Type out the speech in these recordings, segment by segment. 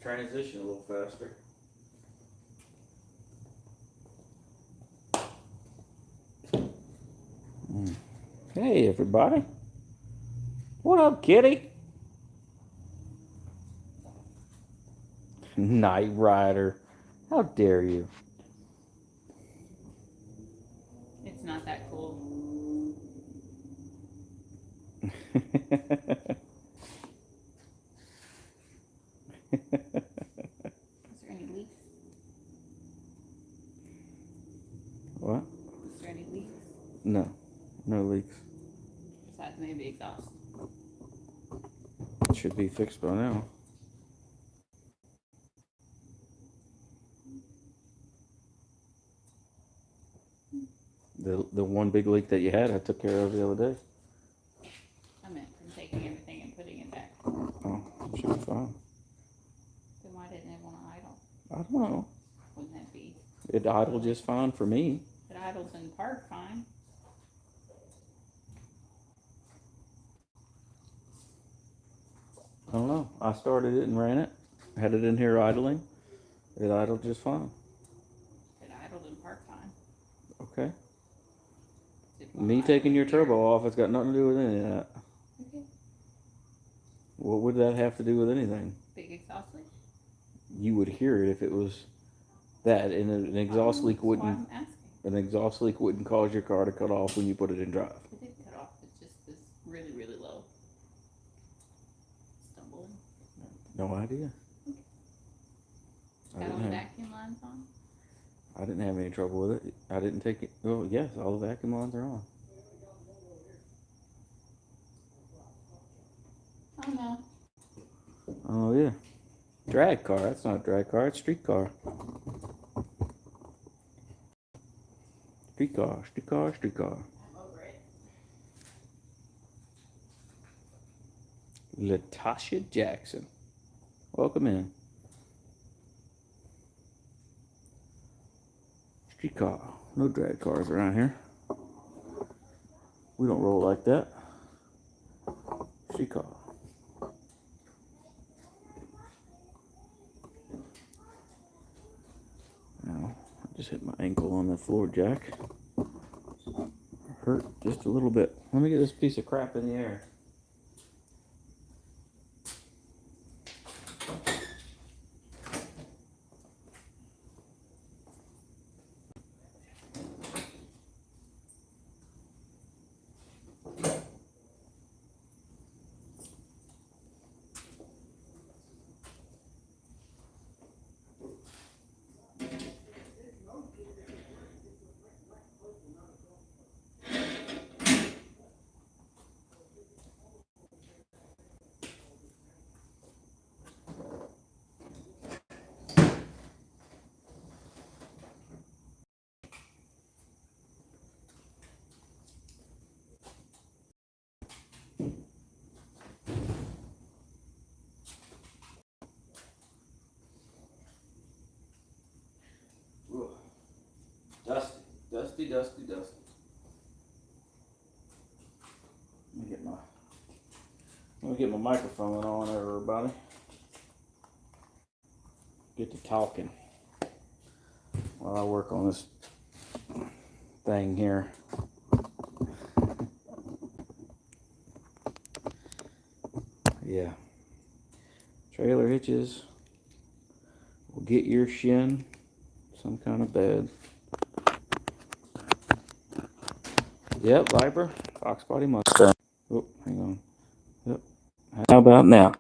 transition a little faster. Hey, everybody. What up, kitty? Night Rider. How dare you? It's not that cool. Is there any leaks? What? Is there any leaks? No. No leaks. Besides maybe exhaust. It should be fixed by now. The one big leak that you had, I took care of the other day. I meant from taking everything and putting it back. Oh, it should be fine. Then why didn't it want to idle? I don't know. Wouldn't that be? It idled just fine for me. It idles in park fine. I don't know. I started it and ran it. Had it in here idling. It idled just fine. It idled in park fine. Okay. It Me won't taking idle your here. turbo off, it's got nothing to do with any of that. Okay. What would that have to do with anything? Big exhaust leak? You would hear it if it was that, and an exhaust leak That's why wouldn't. I'm asking. An exhaust leak wouldn't cause your car to cut off when you put it in drive. It did cut off. It's just this really, really low. Stumbling. No idea. Got all the vacuum lines on? I didn't have any trouble with it. I didn't take it. Oh, yes, all the vacuum lines are on. Oh no. Oh, yeah. Drag car. That's not a drag car. It's street car. Street car. Street car. Street car. I'm over it. Latasha Jackson. Welcome in. Street car. No drag cars around here. We don't roll like that. Street car. Now, I just hit my ankle on the floor jack. Hurt just a little bit. Let me get this piece of crap in the air. Dusty, dusty, dusty, dusty. Let me get my microphone on, everybody. Get to talking while I work on this thing here. Yeah. Trailer hitches will get your shin some kind of bed. Yep, Viper, foxbody Mustang. Oh, hang on. Yep. How about now?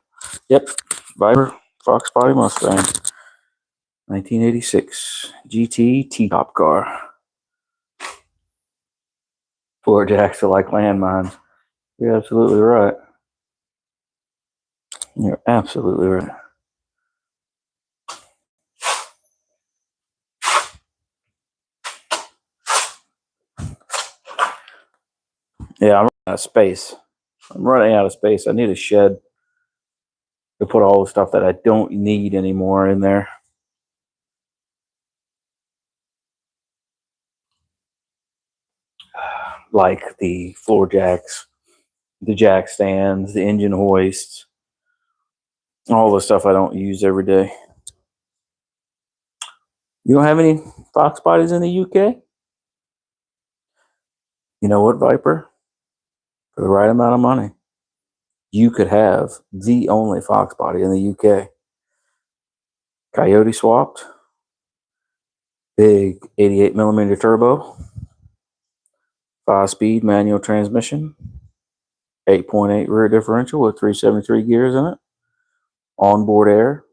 Yep, Viper, foxbody Mustang. 1986 GT T-top car. Floor jacks are like landmines. You're absolutely right. You're absolutely right. Yeah, I'm running out of space. I need a shed to put all the stuff that I don't need anymore in there. Like the floor jacks, the jack stands, the engine hoists, All the stuff I don't use every day. You don't have any fox bodies in the UK? You know what, Viper? For the right amount of money, you could have the only fox body in the UK. Coyote swapped, big 88mm turbo, 5-speed manual transmission, 8.8 rear differential with 373 gears in it, onboard air.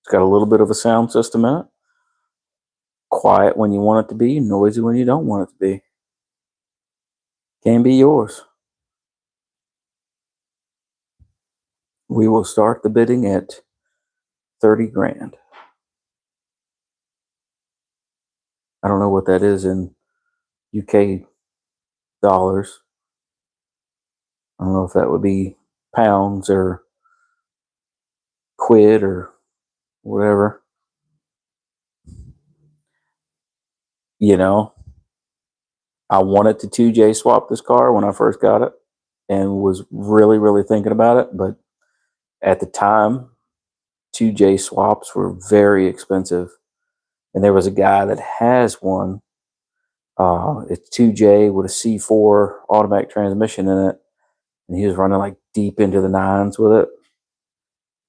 It's got a little bit of a sound system in it. Quiet when you want it to be, noisy when you don't want it to be. Can be yours. We will start the bidding at 30 grand. I don't know what that is in UK dollars. I don't know if that would be pounds or quid or whatever. You know, I wanted to 2J swap this car when I first got it and was really, really thinking about it. But at the time, 2J swaps were very expensive. And there was a guy that has one. It's 2J with a C4 automatic transmission in it. And he was running like deep into the nines with it.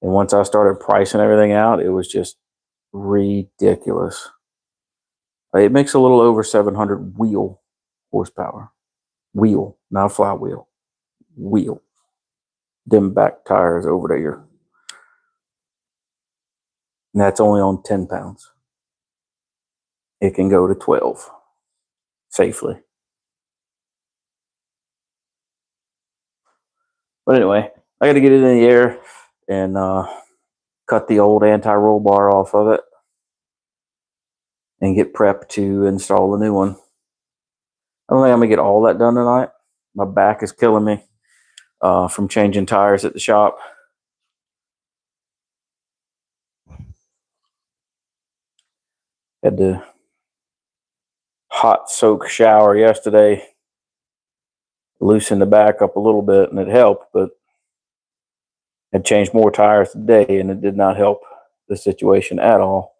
And once I started pricing everything out, it was just ridiculous. It makes a little over 700 wheel horsepower. Wheel, not a flywheel. Wheel. Them back tires over there. And that's only on 10 pounds. It can go to 12 safely. But anyway, I got to get it in the air and cut the old anti-roll bar off of it and get prepped to install a new one. I don't think I'm going to get all that done tonight. My back is killing me from changing tires at the shop. Had to hot soak shower yesterday, loosen the back up a little bit, and it helped, but had changed more tires today, and it did not help the situation at all.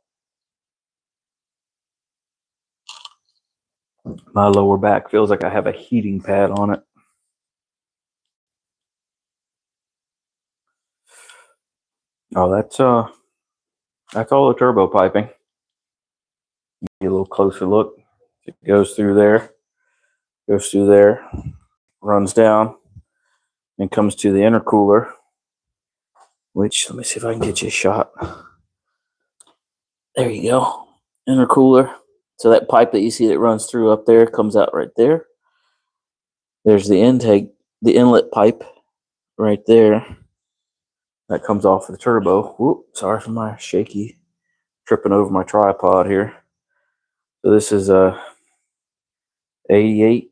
My lower back feels like I have a heating pad on it. Oh, that's all the turbo piping. Get a little closer look. It goes through there, runs down, and comes to the intercooler, which, let me see if I can get you a shot. There you go, intercooler. So that pipe that you see that runs through up there comes out right there. There's the intake, the inlet pipe right there. That comes off of the turbo. Whoop, sorry for my shaky tripping over my tripod here. So this is a 88mm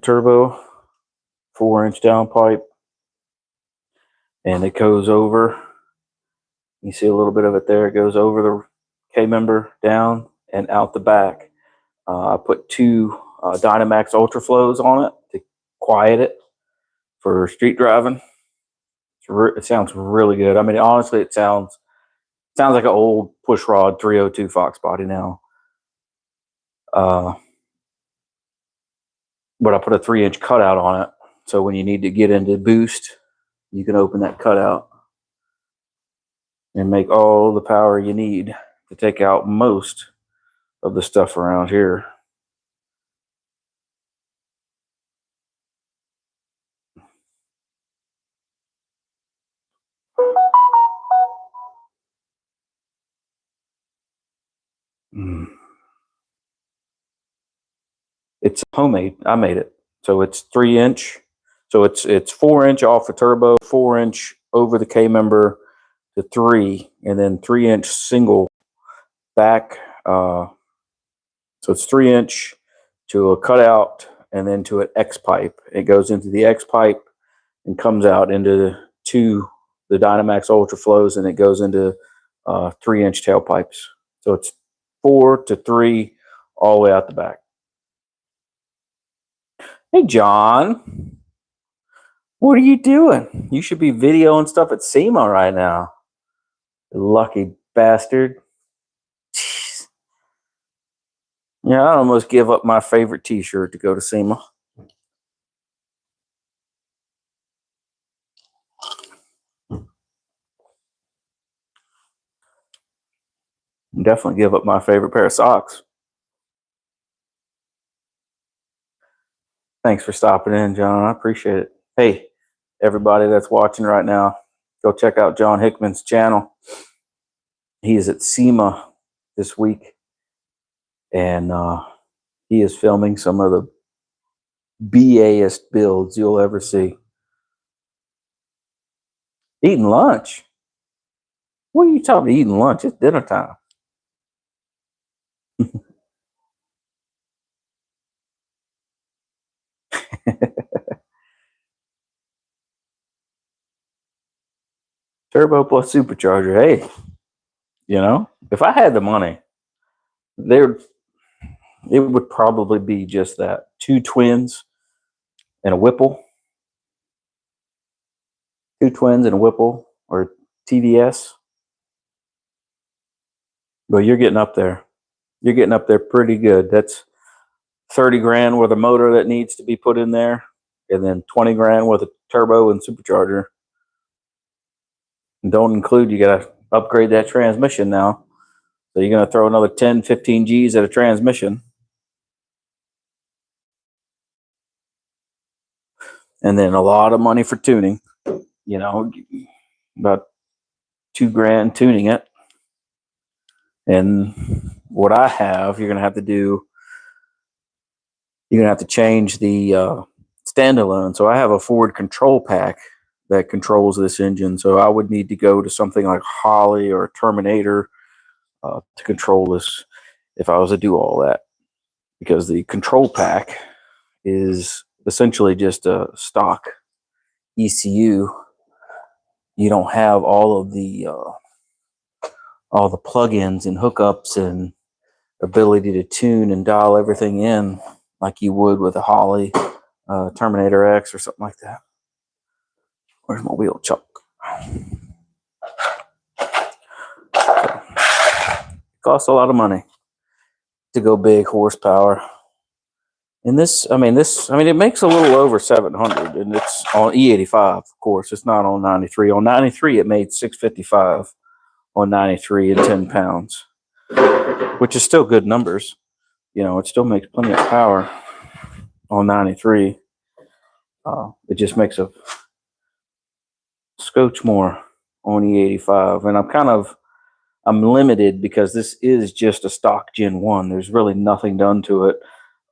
turbo, 4-inch downpipe, and it goes over. You see a little bit of it there. It goes over the K-member down and out the back. I put 2 Dynamax Ultra Flows on it to quiet it for street driving. It sounds really good. I mean, honestly, it sounds like an old pushrod 302 Fox body now. But I put a 3-inch cutout on it, so when you need to get into boost, you can open that cutout and make all the power you need to take out most of the stuff around here. It's homemade. I made it. So it's 3-inch. So it's 4-inch off the turbo, 4-inch over the K-member to 3, and then 3-inch single back. So it's 3-inch to a cutout and then to an X pipe. It goes into the X pipe and comes out into the Dynamax Ultra Flows, and it goes into 3-inch tailpipes. So it's 4 to 3 all the way out the back. Hey, John. What are you doing? You should be videoing stuff at SEMA right now. You lucky bastard. Jeez. Yeah, I almost give up my favorite t-shirt to go to SEMA. Definitely give up my favorite pair of socks. Thanks for stopping in, John. I appreciate it. Hey, everybody that's watching right now, go check out John Hickman's channel. He is at SEMA this week, and he is filming some of the BAest builds you'll ever see. Eating lunch? What are you talking about eating lunch? It's dinner time. Turbo plus supercharger. Hey, you know, if I had the money, there it would probably be just that. 2 twins and a Whipple. 2 twins and a Whipple or TVS. But you're getting up there. You're getting up there pretty good. That's 30 grand with a motor that needs to be put in there, and then 20 grand with a turbo and supercharger. And don't include, you got to upgrade that transmission now. So you're going to throw another 10, 15 G's at a transmission. And then a lot of money for tuning, you know, about 2 grand tuning it. And what I have, you're going to have to do, you're going to have to change the standalone. So I have a Ford control pack that controls this engine. So I would need to go to something like Holly or Terminator to control this if I was to do all that. Because the control pack is essentially just a stock ECU. You don't have all the plugins and hookups and ability to tune and dial everything in like you would with a Holly Terminator X or something like that. Where's my wheel chuck? Costs a lot of money to go big horsepower. And this, it makes a little over 700, and it's on E85, of course. It's not on 93. On 93, it made 655 on 93 and 10 pounds, which is still good numbers. You know, it still makes plenty of power on 93. It just makes a scotch more on E85. And I'm limited because this is just a stock Gen 1. There's really nothing done to it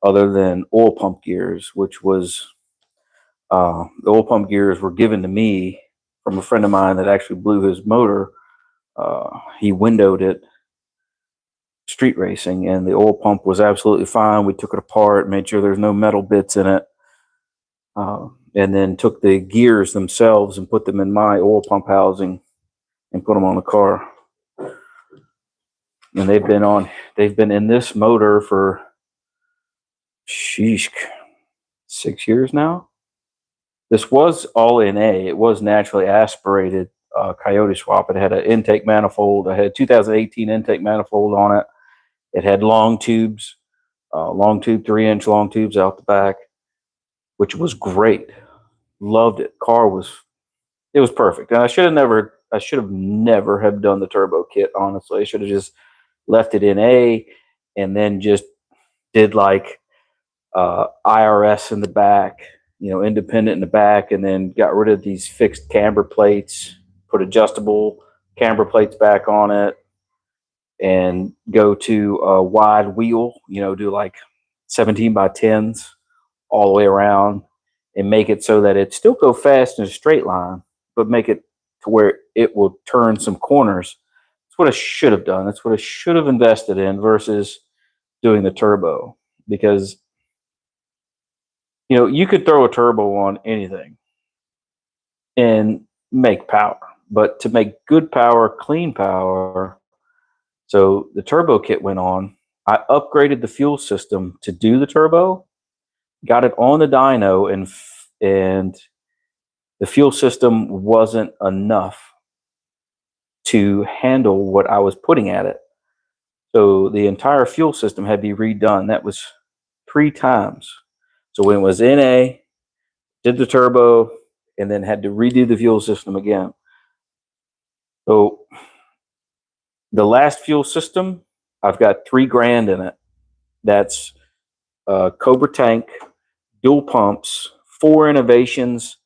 other than oil pump gears, which was the oil pump gears were given to me from a friend of mine that actually blew his motor. He windowed it street racing, and the oil pump was absolutely fine. We took it apart, made sure there's no metal bits in it, and then took the gears themselves and put them in my oil pump housing and put them on the car. And they've been in this motor for 6 years now. This was all in A. It was naturally aspirated coyoteswap. It had an intake manifold. I had a 2018 intake manifold on it. It had long tubes, 3-inch long tubes out the back, which was great. Loved it. It was perfect. And I should have never have done the turbo kit, honestly. I should have just left it in A and then just did like IRS in the back, you know, independent in the back, and then got rid of these fixed camber plates, put adjustable camber plates back on it, and go to a wide wheel, you know, do like 17 by 10s all the way around, and make it so that it still go fast in a straight line, but make it to where it will turn some corners. That's what I should have done. That's what I should have invested in versus doing the turbo, because you know, you could throw a turbo on anything and make power, but to make good power, clean power. So the turbo kit went on. I upgraded the fuel system to do the turbo, got it on the dyno, and the fuel system wasn't enough to handle what I was putting at it. So the entire fuel system had to be redone. That was 3 times. So when it was NA, did the turbo, and then had to redo the fuel system again. So the last fuel system, I've got $3,000 in it. That's Cobra tank, dual pumps, 4 innovations,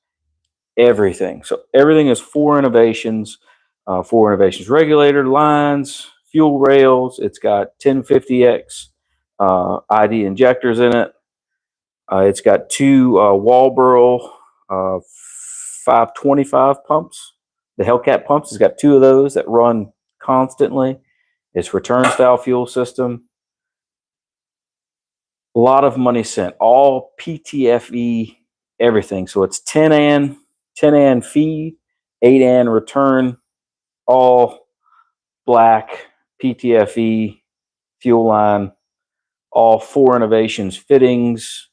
everything. So everything is 4 innovations, 4 innovations regulator lines, fuel rails. It's got 1050X ID injectors in it. It's got 2 Walboro 525 pumps. The Hellcat pumps has got 2 of those that run constantly. It's return style fuel system. A lot of money sent, all PTFE, everything. So it's 10 AN feed, 8 AN return, all black PTFE fuel line, all 4 innovations fittings,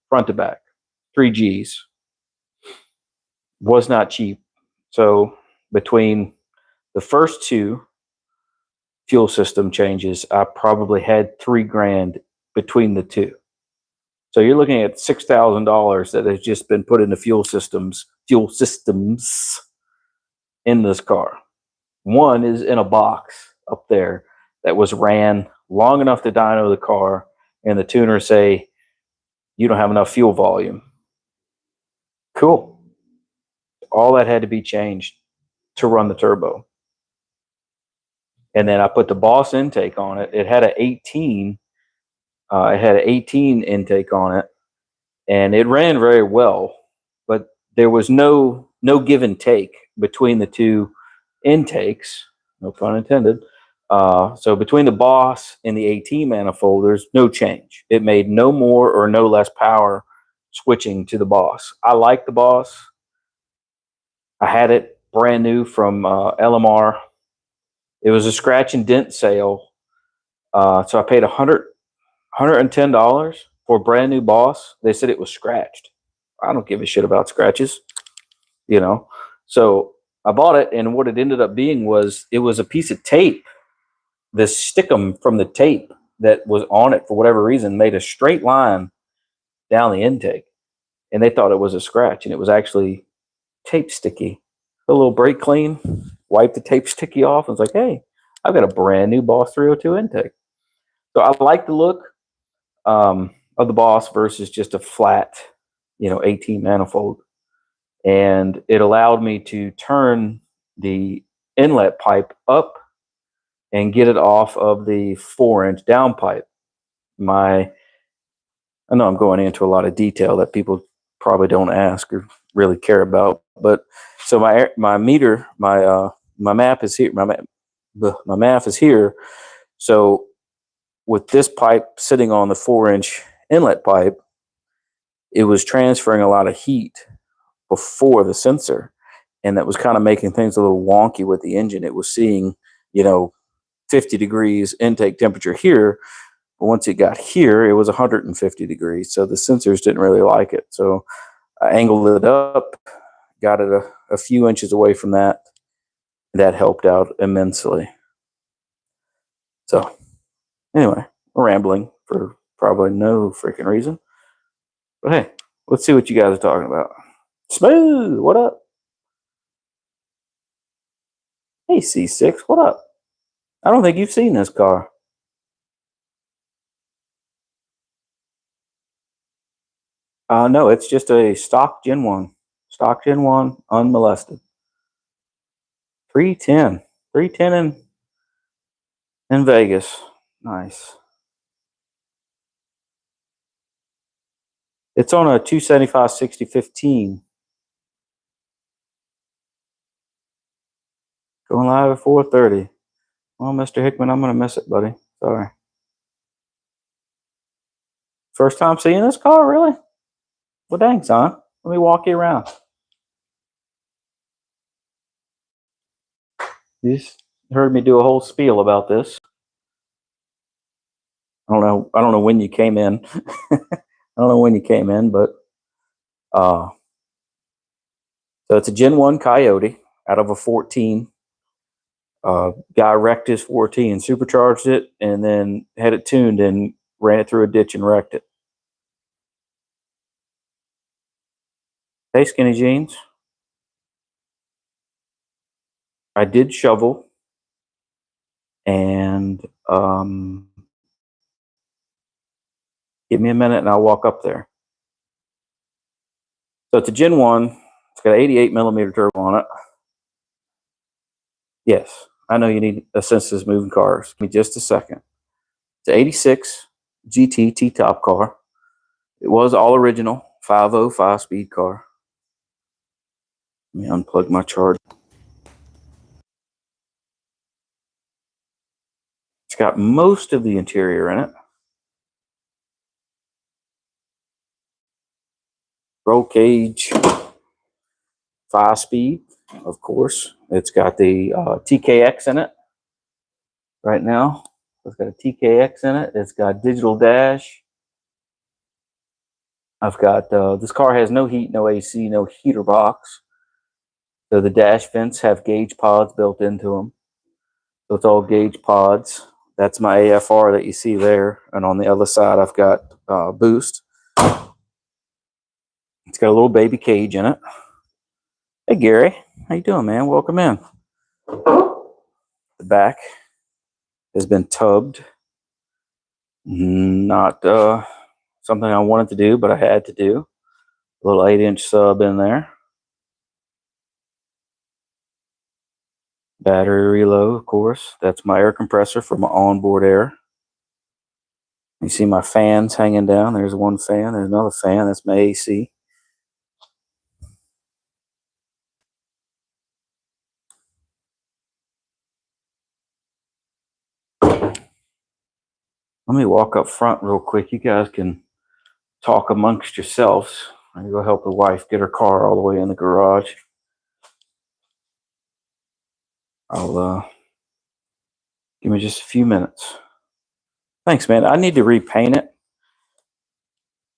front to back, 3 Gs. Was not cheap. So between the first 2 fuel system changes, I probably had $3,000 between the 2. So you're looking at $6,000 that has just been put into fuel systems in this car. One is in a box up there that was ran long enough to dyno the car, and the tuners say you don't have enough fuel volume. Cool. All that had to be changed to run the turbo. And then I put the Boss intake on it. It had an 18. It had an 18 intake on it, and it ran very well. But there was no give and take between the 2 intakes. No pun intended. So between the Boss and the 18 manifold, there's no change. It made no more or no less power switching to the Boss. I like the Boss. I had it brand new from LMR. It was a scratch and dent sale. So I paid $110 for a brand new Boss. They said it was scratched. I don't give a shit about scratches, you know. So I bought it, and what it ended up being was it was a piece of tape. The stickum from the tape that was on it for whatever reason made a straight line down the intake, and they thought it was a scratch, and it was actually tape sticky. A little brake clean, wipe the tape sticky off, and it's like, hey, I've got a brand new Boss 302 intake. So I like the look of the Boss versus just a flat, 18 manifold. And it allowed me to turn the inlet pipe up and get it off of the 4-inch downpipe. I know I'm going into a lot of detail that people probably don't ask or really care about, but so my meter, my map is here. My map is here. So with this pipe sitting on the 4-inch inlet pipe, it was transferring a lot of heat before the sensor, and that was kind of making things a little wonky with the engine. It was seeing, 50 degrees intake temperature here, but once it got here, it was 150 degrees. So the sensors didn't really like it. So I angled it up, got it a few inches away from that. That helped out immensely. So anyway, we're rambling for probably no freaking reason. But hey, let's see what you guys are talking about. Smooth, what up? Hey, C6, what up? I don't think you've seen this car. No, it's just a stock Gen 1. Stock Gen 1, unmolested. 310. 310 in Vegas. Nice. It's on a 275 60 15. Going live at 4:30. Well, Mr. Hickman, I'm going to miss it, buddy. Sorry. First time seeing this car, really? Well, dang, son. Let me walk you around. You just heard me do a whole spiel about this. I don't know when you came in. I don't know when you came in, but So it's a Gen 1 Coyote out of a 14. Guy wrecked his 14, supercharged it, and then had it tuned and ran it through a ditch and wrecked it. Hey, Skinny Jeans. I did shovel, and give me a minute and I'll walk up there. So it's a Gen 1. It's got an 88 millimeter turbo on it. Yes, I know you need a sense moving cars. Give me just a second. It's an 86 GT T-top car. It was all original, 5.0 5-speed car. Let me unplug my charger. It's got most of the interior in it. Roll cage, 5-speed, of course. It's got the TKX in it right now. It's got a TKX in it. It's got digital dash. I've got, this car has no heat, no AC, no heater box. So the dash vents have gauge pods built into them. So it's all gauge pods. That's my AFR that you see there. And on the other side, I've got boost. It's got a little baby cage in it. Hey, Gary. How you doing, man? Welcome in. The back has been tubbed. Not something I wanted to do, but I had to do. A little 8-inch sub in there. Battery reload, of course. That's my air compressor for my onboard air. You see my fans hanging down. There's one fan. There's another fan. That's my AC. Let me walk up front real quick. You guys can talk amongst yourselves. I'm going to go help the wife get her car all the way in the garage. I'll give me just a few minutes. Thanks, man. I need to repaint it.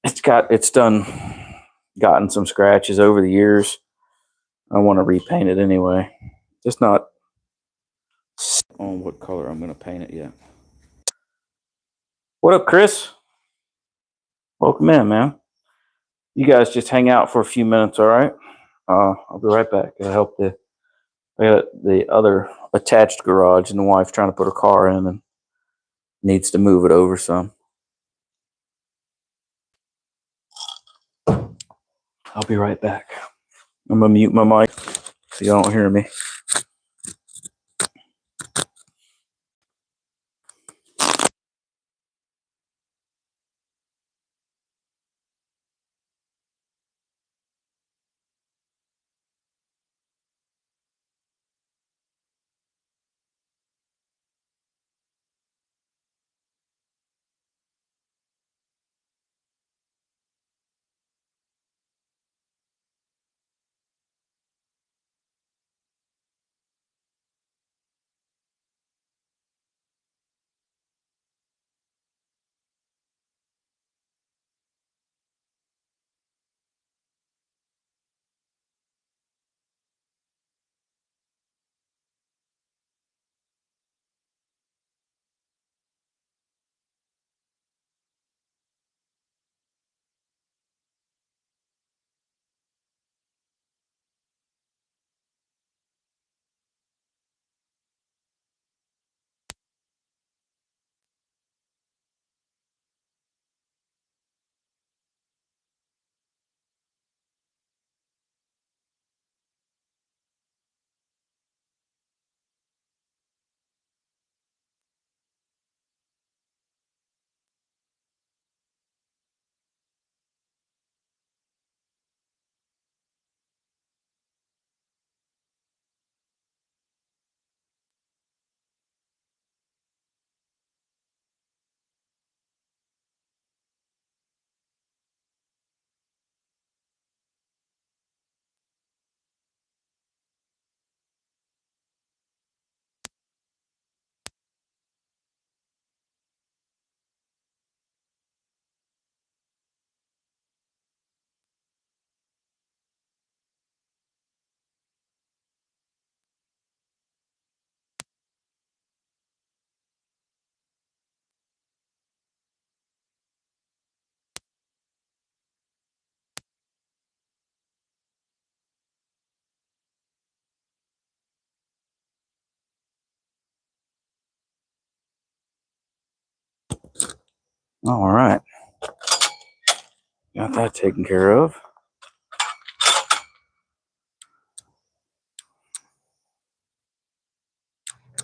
It's gotten some scratches over the years. I want to repaint it anyway. Just not on what color I'm going to paint it yet. What up, Chris? Welcome in, man. You guys just hang out for a few minutes, all right? I'll be right back. I got the other attached garage, and the wife trying to put her car in and needs to move it over some. I'll be right back. I'm gonna mute my mic so y'all don't hear me. All right. Got that taken care of.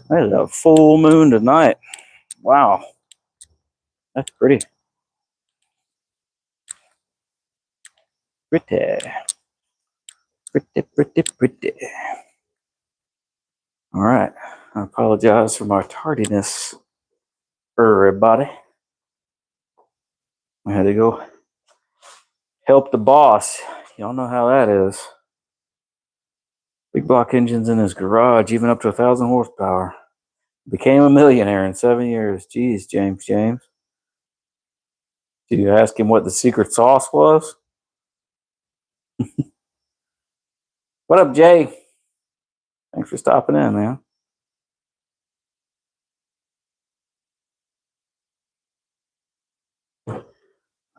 There's a full moon tonight. Wow. That's pretty. Pretty. Pretty. All right. I apologize for my tardiness, everybody. I had to go help the boss. Y'all know how that is. Big block engines in his garage, even up to 1,000 horsepower. Became a millionaire in 7 years. Jeez, James. Did you ask him what the secret sauce was? What up, Jay? Thanks for stopping in, man.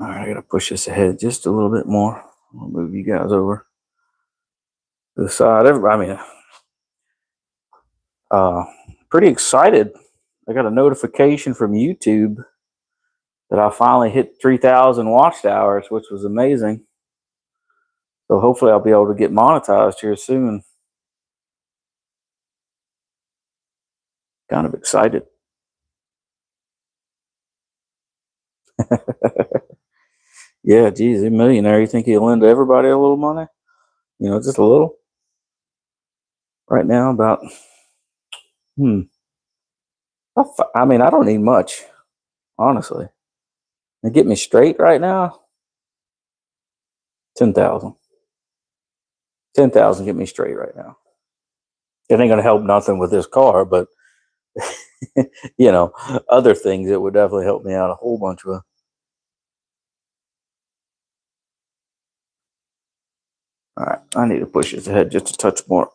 All right, I gotta push this ahead just a little bit more. I'll move you guys over to the side. Pretty excited. I got a notification from YouTube that I finally hit 3,000 watched hours, which was amazing. So hopefully I'll be able to get monetized here soon. Kind of excited. Yeah, geez, a millionaire. You think he'll lend everybody a little money? You know, just a little. Right now, about I mean, I don't need much, honestly. And get me straight right now, 10,000. 10,000 get me straight right now. It ain't gonna help nothing with this car, but you know, other things it would definitely help me out a whole bunch with. All right, I need to push this ahead just a touch more.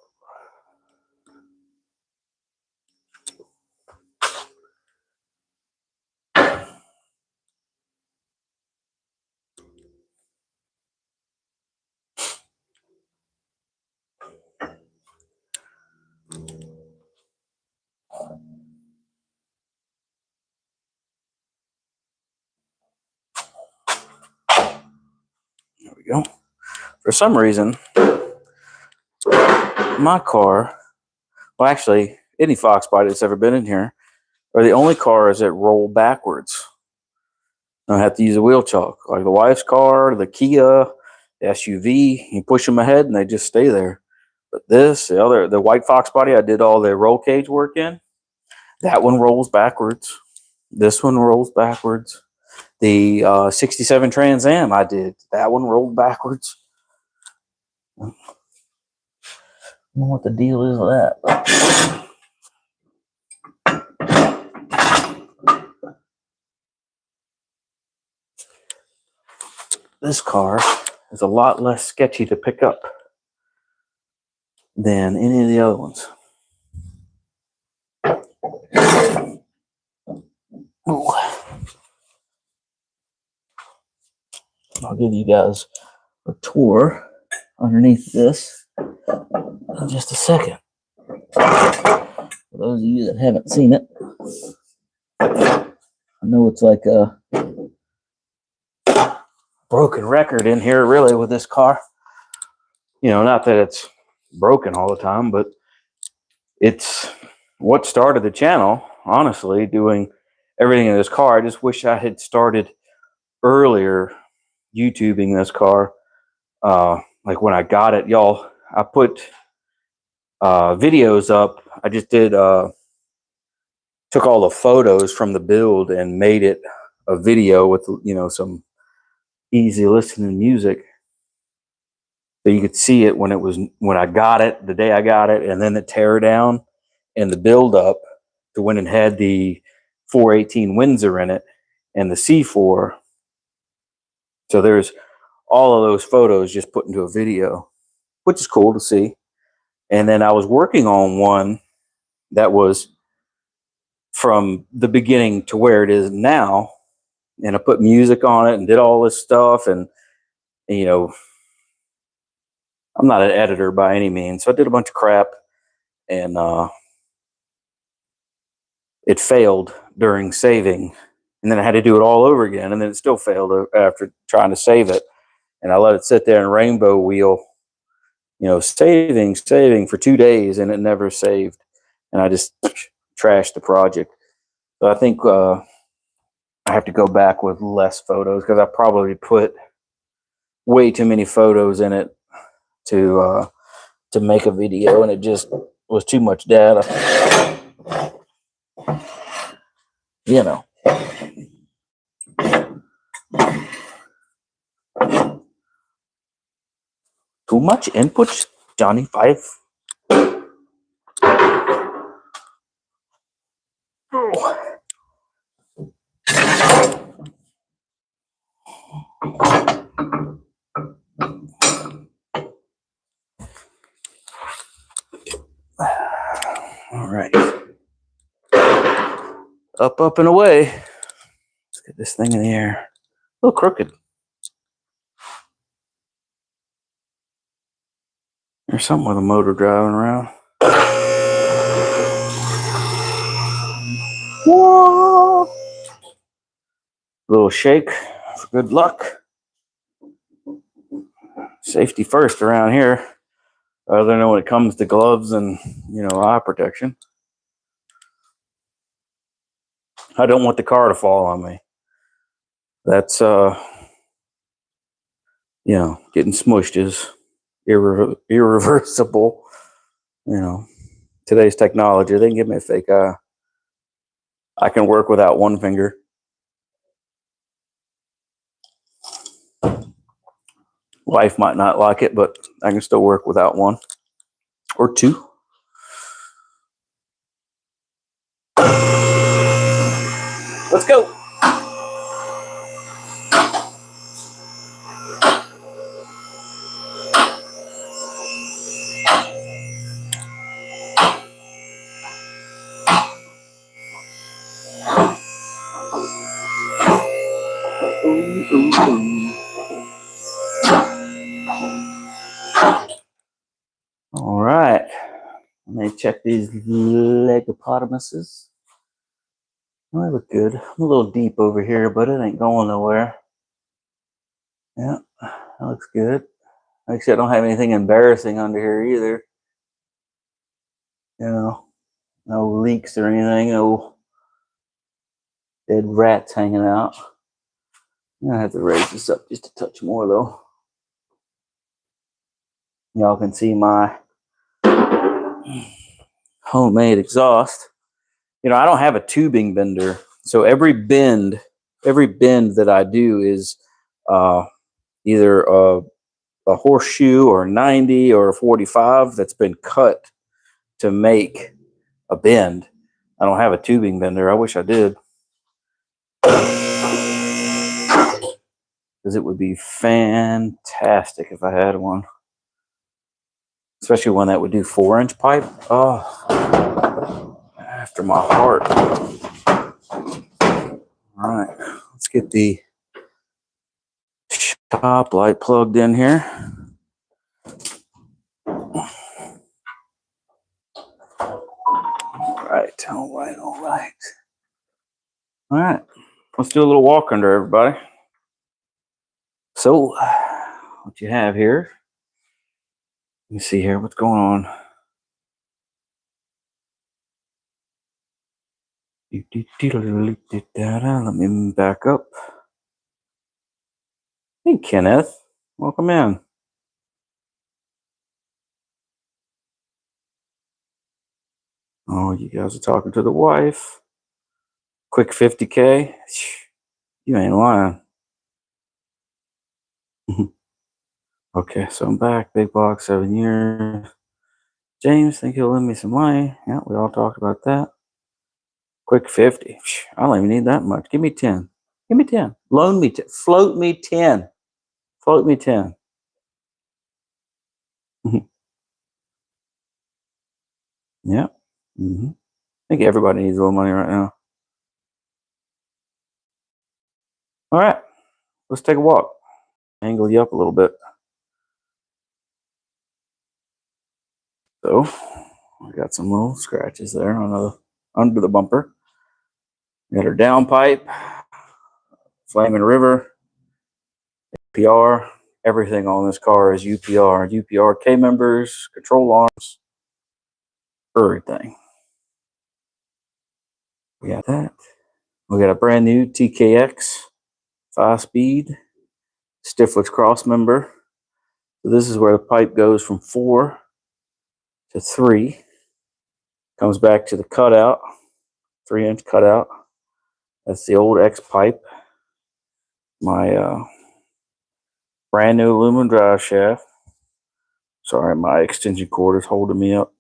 There we go. For some reason, my car, well, actually, any foxbody that's ever been in here, are the only cars that roll backwards. I have to use a wheel chock, like the wife's car, the Kia, the SUV. You push them ahead and they just stay there. But the white foxbody, I did all the roll cage work in. That one rolls backwards. This one rolls backwards. The 67 Trans Am I did, that one rolled backwards. I don't know what the deal is with that. This car is a lot less sketchy to pick up than any of the other ones. Ooh. I'll give you guys a tour underneath this in just a second. For those of you that haven't seen it, I know it's like a broken record in here, really, with this car. You know, not that it's broken all the time, but it's what started the channel, honestly, doing everything in this car. I just wish I had started earlier YouTubing this car. Like when I got it, y'all, I put videos up. I just did, took all the photos from the build and made it a video with, you know, some easy listening music. So you could see it when I got it, the day I got it, and then the tear down and the build up to when it had the 418 Windsor in it and the C4. So there's all of those photos just put into a video, which is cool to see. And then I was working on one that was from the beginning to where it is now. And I put music on it and did all this stuff. And you know, I'm not an editor by any means. So I did a bunch of crap, and it failed during saving. And then I had to do it all over again, and then it still failed after trying to save it. And I let it sit there and rainbow wheel, saving for 2 days, and it never saved. And I just trashed the project. So I think I have to go back with less photos, because I probably put way too many photos in it to make a video, and it just was too much data. Too much input, Johnny Five. Oh. All right. Up, and away. Let's get this thing in the air. A little crooked. There's something with a motor driving around. Whoa. A little shake for good luck. Safety first around here, other than when it comes to gloves and eye protection. I don't want the car to fall on me. That's getting smushed is irreversible. Today's technology, they can give me a fake eye. I can work without one finger. Wife might not like it, but I can still work without one or two. Let's go. All right. Let me check these legopotamuses. Oh, they look good. I'm a little deep over here, but it ain't going nowhere. Yeah, that looks good. Actually, I don't have anything embarrassing under here either. No leaks or anything. No dead rats hanging out. I have to raise this up just a touch more, though. Y'all can see my homemade exhaust. I don't have a tubing bender, so every bend that I do is either a horseshoe or a 90 or a 45 that's been cut to make a bend. I don't have a tubing bender. I wish I did, because it would be fantastic if I had one, especially one that would do 4-inch pipe. Oh, after my heart. All right, let's get the shop light plugged in here. All right. Let's do a little walk under, everybody. So, what you have here? Let me see here. What's going on? Let me back up. Hey, Kenneth. Welcome in. Oh, you guys are talking to the wife. Quick 50K. You ain't lying. Okay, so I'm back. Big box, 7 years. James, think he'll lend me some money. Yeah, we all talked about that. Quick 50. I don't even need that much. Give me 10. Give me 10. Loan me 10. Float me 10. Float me 10. Yeah. I think everybody needs a little money right now. All right. Let's take a walk. Angle you up a little bit. So, I got some little scratches there on under the bumper. Got our downpipe. Flaming River, UPR. Everything on this car is UPR. UPR K members, control arms, everything. We got that. We got a brand new TKX 5-speed stiffless cross member. So this is where the pipe goes from 4 to 3. Comes back to the cutout, 3-inch cutout. That's the old X pipe. My brand new aluminum drive shaft. Sorry, my extension cord is holding me up.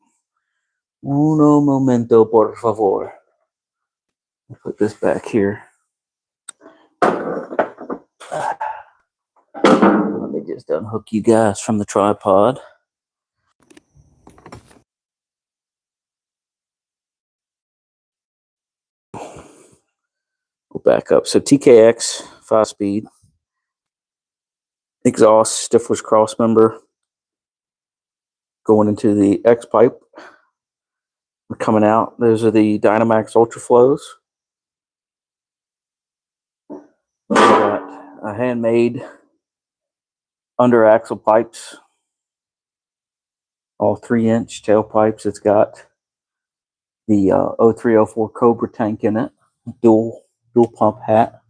Uno momento, por favor. I'll put this back here. Let me just unhook you guys from the tripod. We'll back up. So TKX 5-speed exhaust, stiffless cross member going into the X pipe. Coming out, those are the Dynamax Ultra Flows. We got a handmade under axle pipes, all 3-inch tailpipes. It's got the 0304 Cobra tank in it, dual pump hat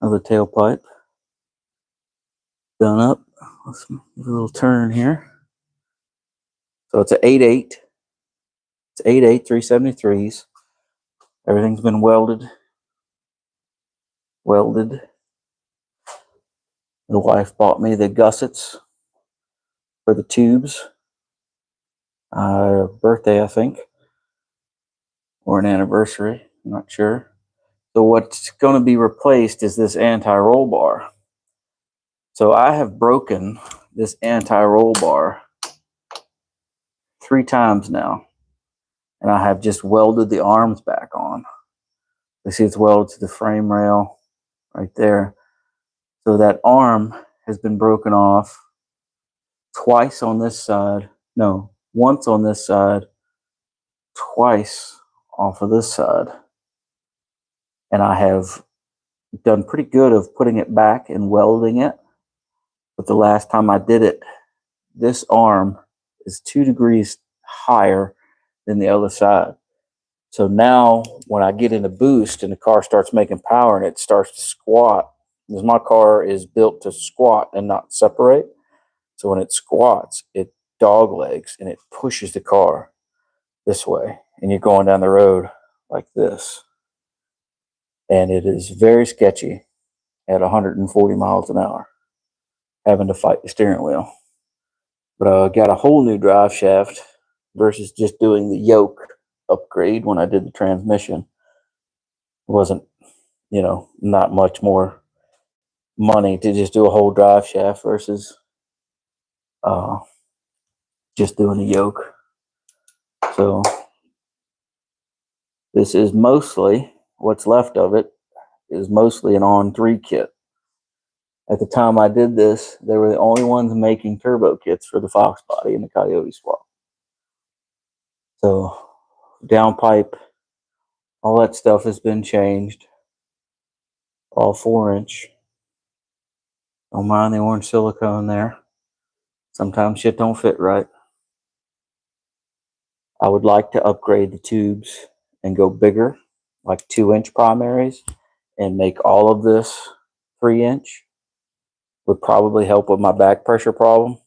of the tailpipe. Done up. Let's do a little turn here. So it's an 8.8. It's 8.8 373s. Everything's been welded. The wife bought me the gussets for the tubes. Birthday, I think, or an anniversary. I'm not sure. So what's going to be replaced is this anti-roll bar. So I have broken this anti-roll bar 3 times now, and I have just welded the arms back on. You see it's welded to the frame rail right there. So that arm has been broken off twice on this side. No, once on this side, twice off of this side. And I have done pretty good of putting it back and welding it. But the last time I did it, this arm is 2 degrees higher than the other side. So now when I get in a boost and the car starts making power and it starts to squat, because my car is built to squat and not separate. So when it squats, it dog legs and it pushes the car this way. And you're going down the road like this. And it is very sketchy at 140 miles an hour, having to fight the steering wheel. But I got a whole new drive shaft versus just doing the yoke upgrade when I did the transmission. It wasn't, not much more money to just do a whole drive shaft versus just doing a yoke. So this is mostly, what's left of it is mostly an on-3 kit. At the time I did this, they were the only ones making turbo kits for the foxbody and the coyoteswap. So downpipe, all that stuff has been changed. All 4-inch. Don't mind the orange silicone there. Sometimes shit don't fit right. I would like to upgrade the tubes and go bigger, like 2-inch primaries, and make all of this 3-inch. Would probably help with my back pressure problem.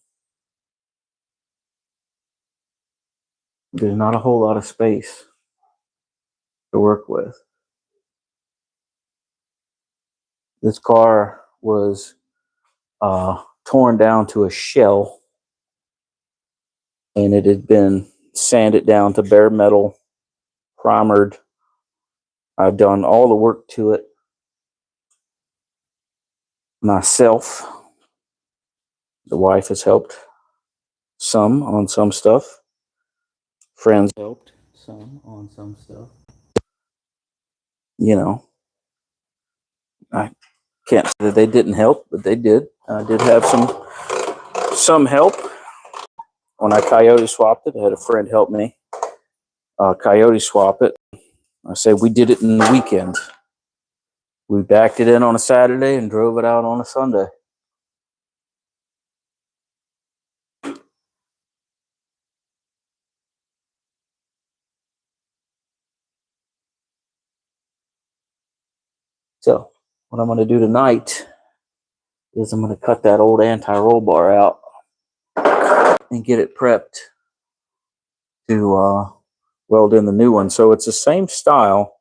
There's not a whole lot of space to work with. This car was torn down to a shell, and it had been sanded down to bare metal, primered. I've done all the work to it myself. The wife has helped some on some stuff. Friends helped some on some stuff. I can't say that they didn't help, but they did. I did have some help. When I coyote swapped it, I had a friend help me coyote swap it. I say we did it in the weekend. We backed it in on a Saturday and drove it out on a Sunday. So what I'm going to do tonight is I'm going to cut that old anti-roll bar out and get it prepped to weld in the new one. So it's the same style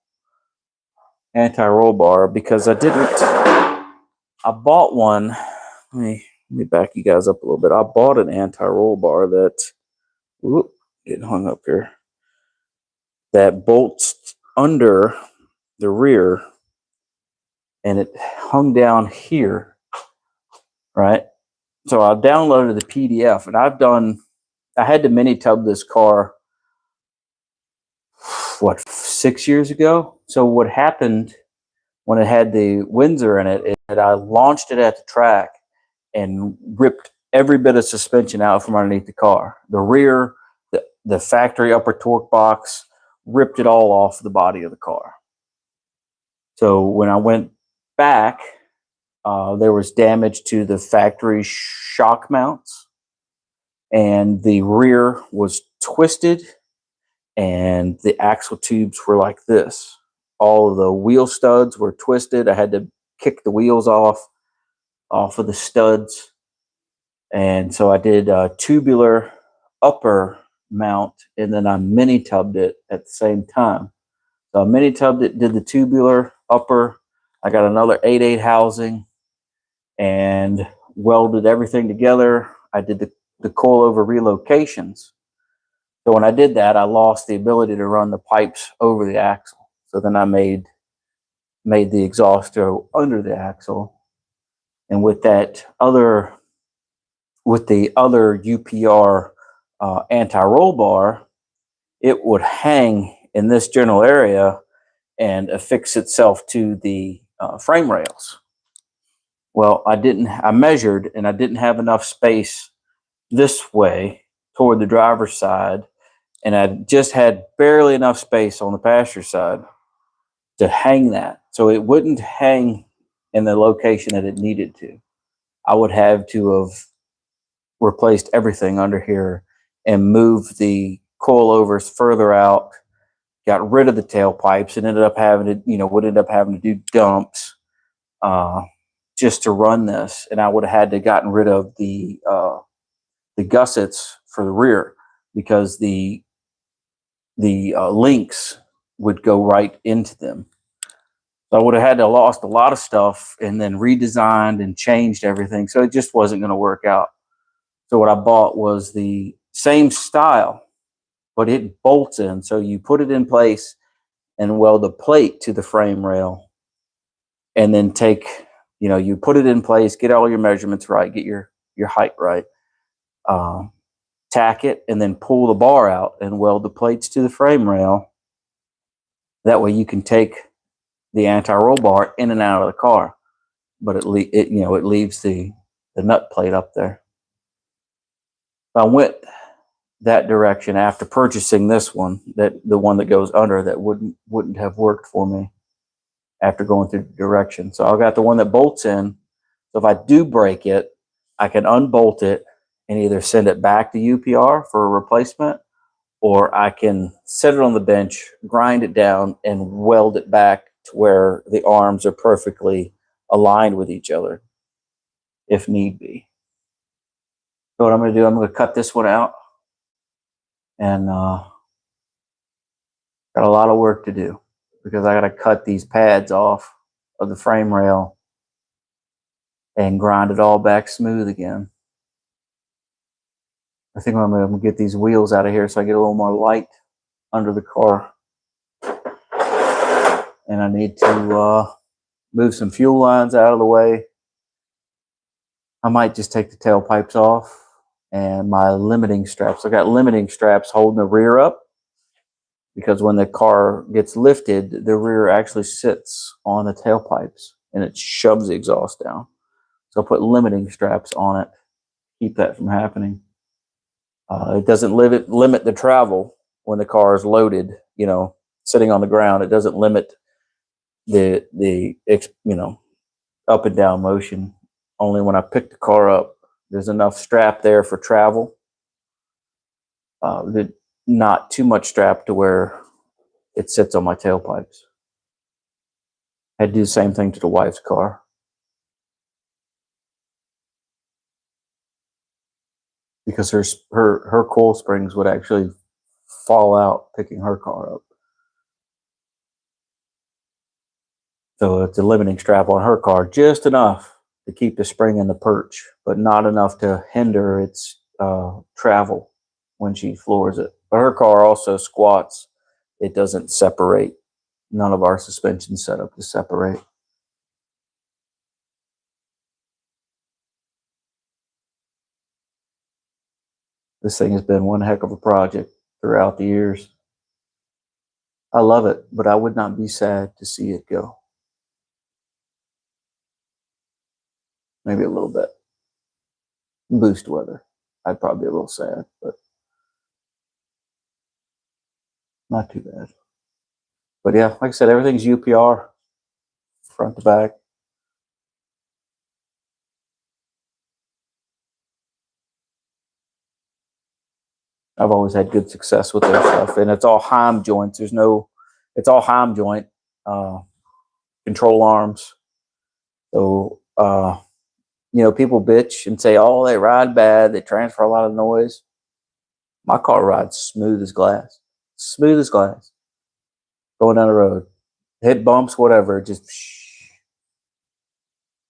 anti-roll bar, because I bought one. Let me back you guys up a little bit. I bought an anti-roll bar that, whoop, getting hung up here, that bolts under the rear, and it hung down here, right? So I downloaded the PDF, and I had to mini tub this car, what, 6 years ago? So what happened when it had the Windsor in it is that I launched it at the track and ripped every bit of suspension out from underneath the car. The rear, the factory upper torque box, ripped it all off the body of the car. So when I went back, there was damage to the factory shock mounts, and the rear was twisted, and the axle tubes were like this. All of the wheel studs were twisted. I had to kick the wheels off of the studs. And so I did a tubular upper mount, and then I mini tubbed it at the same time. So I mini tubbed it, did the tubular upper. I got another 8/8 housing and welded everything together. I did the coilover relocations. So when I did that, I lost the ability to run the pipes over the axle. So then I made the exhaust go under the axle. And with the other UPR anti-roll bar, it would hang in this general area and affix itself to the frame rails. Well, I measured, and I didn't have enough space this way toward the driver's side, and I just had barely enough space on the passenger side to hang that. So it wouldn't hang in the location that it needed to. I would have to have replaced everything under here and moved the coilovers further out, got rid of the tailpipes, and ended up having to do dumps just to run this. And I would have had to gotten rid of the gussets for the rear, because the links would go right into them. So I would have had to lost a lot of stuff and then redesigned and changed everything. So it just wasn't going to work out. So what I bought was the same style, but it bolts in. So you put it in place and weld a plate to the frame rail, and then you put it in place, get all your measurements right, get your height right, tack it, and then pull the bar out and weld the plates to the frame rail. That way you can take the anti-roll bar in and out of the car, but it leaves the nut plate up there. I went that direction after purchasing this one, the one that goes under, that wouldn't have worked for me after going through the direction. So I got the one that bolts in. So if I do break it, I can unbolt it and either send it back to UPR for a replacement, or I can set it on the bench, grind it down, and weld it back to where the arms are perfectly aligned with each other if need be. So what I'm going to do, I'm going to cut this one out, and got a lot of work to do, because I got to cut these pads off of the frame rail and grind it all back smooth again. I think I'm going to get these wheels out of here so I get a little more light under the car. And I need to move some fuel lines out of the way. I might just take the tailpipes off, and my limiting straps. I got limiting straps holding the rear up, because when the car gets lifted, the rear actually sits on the tailpipes and it shoves the exhaust down. So I'll put limiting straps on it, keep that from happening. It doesn't limit the travel when the car is loaded, sitting on the ground. It doesn't limit up and down motion. Only when I pick the car up, there's enough strap there for travel. Not too much strap to where it sits on my tailpipes. I'd do the same thing to the wife's car. Because her coil springs would actually fall out picking her car up. So it's a limiting strap on her car, just enough to keep the spring in the perch, but not enough to hinder its travel when she floors it. But her car also squats. It doesn't separate. None of our suspension's set up to separate. This thing has been one heck of a project throughout the years. I love it, but I would not be sad to see it go. Maybe a little bit. Boost weather, I'd probably be a little sad, but not too bad. But yeah, like I said, everything's UPR, front to back. I've always had good success with their stuff, and it's all Heim joints. It's all Heim joint control arms. So people bitch and say, "Oh, they ride bad. They transfer a lot of noise." My car rides smooth as glass. Smooth as glass. Going down the road, hit bumps, whatever, just.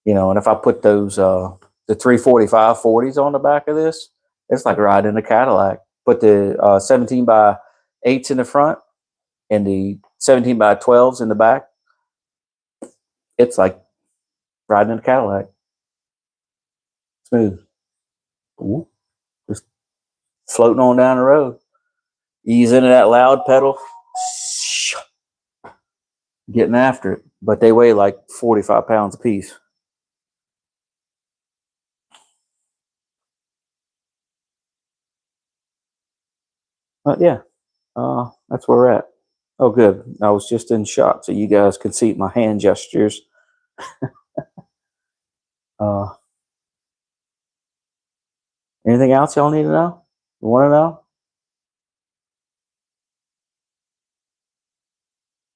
And if I put those the 345 40s on the back of this, it's like riding a Cadillac. Put the 17 by 8s in the front and the 17 by 12s in the back. It's like riding in a Cadillac. Smooth. Ooh, just floating on down the road. Ease into that loud pedal. Getting after it. But they weigh like 45 pounds a piece. But yeah, that's where we're at. Oh, good. I was just in shot, so you guys can see my hand gestures. Anything else y'all need to know? You want to know?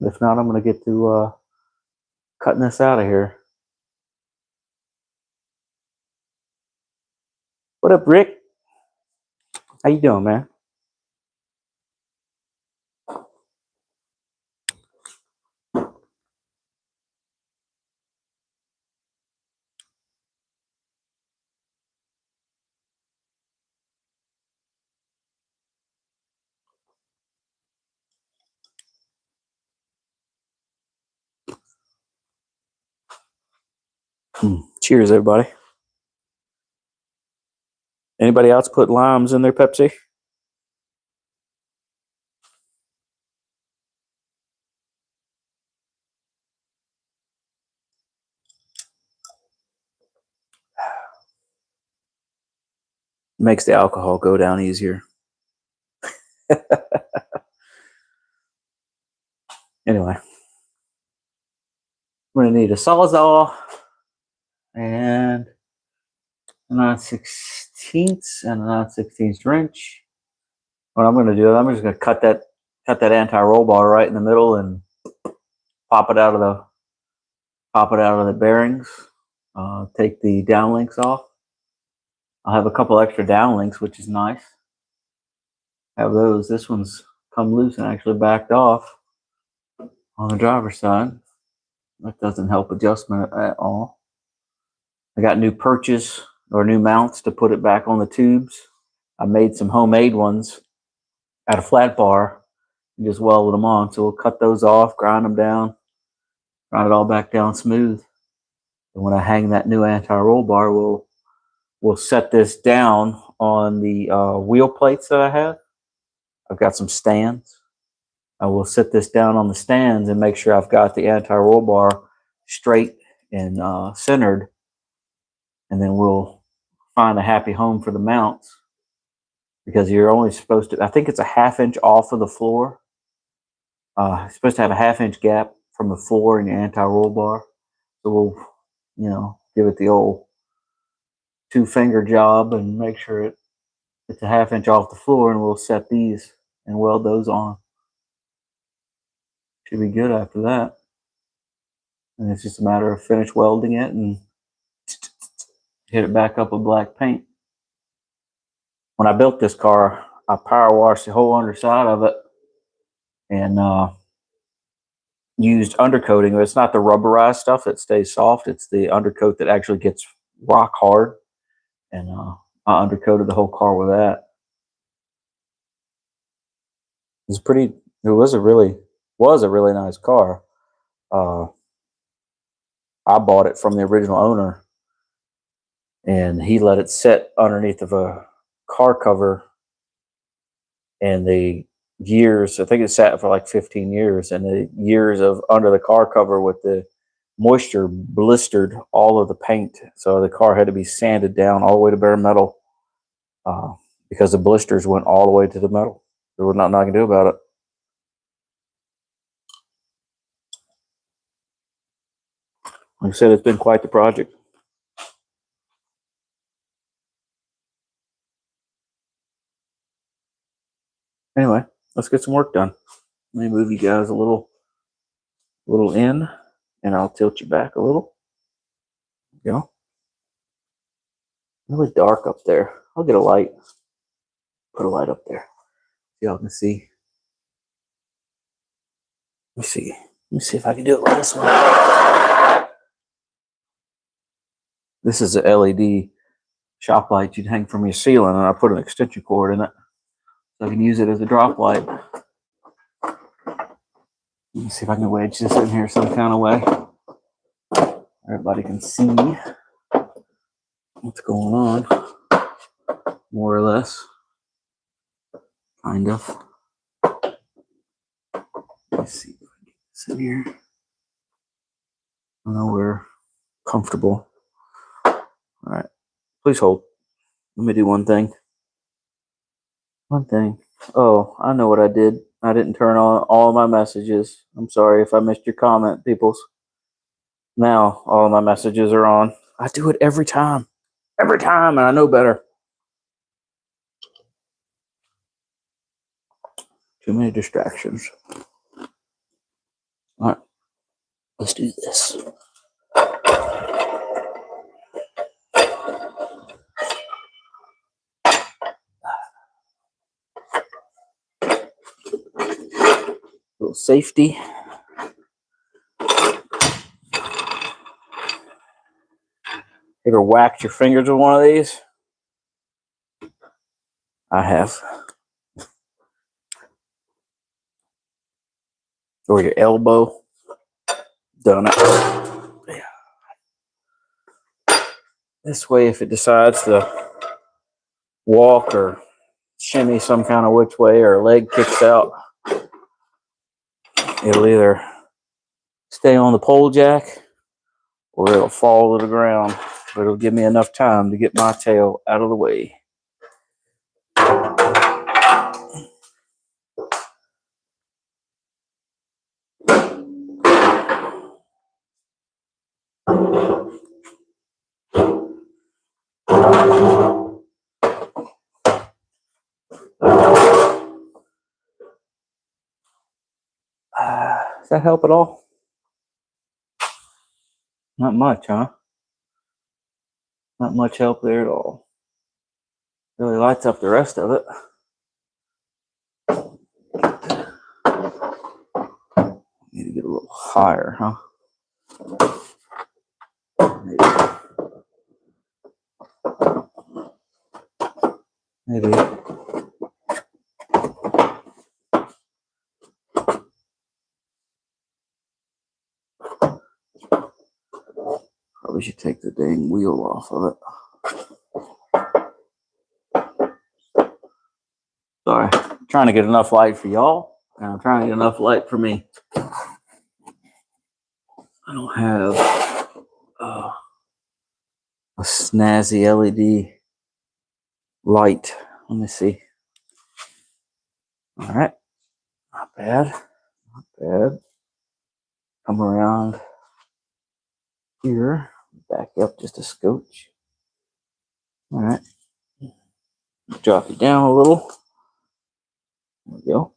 If not, I'm going to get to cutting this out of here. What up, Rick? How you doing, man? Cheers, everybody. Anybody else put limes in their Pepsi? Makes the alcohol go down easier. Anyway, we're going to need a Sawzall and a 9/16 and a 9/16 wrench. What I'm going to do, I'm just going to cut that anti-roll bar right in the middle and pop it out of the bearings. Take the downlinks off. I'll have a couple extra downlinks, which is nice. Have those. This one's come loose and actually backed off on the driver's side. That doesn't help adjustment at all. I got new perches or new mounts to put it back on the tubes. I made some homemade ones out of flat bar and just welded them on. So we'll cut those off, grind them down, grind it all back down smooth. And when I hang that new anti-roll bar, we'll set this down on the wheel plates that I have. I've got some stands. I will sit this down on the stands and make sure I've got the anti-roll bar straight and centered. And then we'll find a happy home for the mounts, because you're only supposed to, I think it's a 1/2 inch off of the floor. You're supposed to have a 1/2 inch gap from the floor and your anti-roll bar. So we'll, give it the old 2-finger job and make sure it's a 1/2 inch off the floor, and we'll set these and weld those on. Should be good after that. And it's just a matter of finish welding it and hit it back up with black paint. When I built this car, I power washed the whole underside of it and used undercoating. It's not the rubberized stuff that stays soft. It's the undercoat that actually gets rock hard. And I undercoated the whole car with that. It was a really nice car. I bought it from the original owner, and he let it sit underneath of a car cover. And the years, I think it sat for like 15 years, and the years of under the car cover with the moisture blistered all of the paint. So the car had to be sanded down all the way to bare metal because the blisters went all the way to the metal. There was nothing I can do about it. Like I said, it's been quite the project. Anyway, let's get some work done. Let me move you guys a little in, and I'll tilt you back a little. You know, really dark up there. I'll get a light. Put a light up there. Y'all can see. Let me see if I can do it with this one. This is a LED shop light you'd hang from your ceiling, and I put an extension cord in it so I can use it as a drop light. Let me see if I can wedge this in here some kind of way. Everybody can see what's going on, more or less, kind of. Let's see if I can get this in here. I know we're comfortable. All right, please hold. Let me do one thing. Oh, I know what I did. I didn't turn on all my messages. I'm sorry if I missed your comment, peoples. Now all my messages are on. I do it every time, and I know better. Too many distractions. All right, let's do this. Little safety. Ever whacked your fingers with one of these? I have. Or your elbow. Done it. Yeah. This way, if it decides to walk or shimmy some kind of which way, or a leg kicks out, it'll either stay on the pole jack or it'll fall to the ground. But it'll give me enough time to get my tail out of the way. Does that help at all? Not much, huh? Not much help there at all. Really lights up the rest of it. Need to get a little higher, huh? Maybe. Probably should take the dang wheel off of it. Sorry, I'm trying to get enough light for y'all, and I'm trying to get enough light for me. I don't have a snazzy LED light. Let me see. All right, not bad, not bad. come around here, back up just a scotch. All right, drop it down a little. There we go.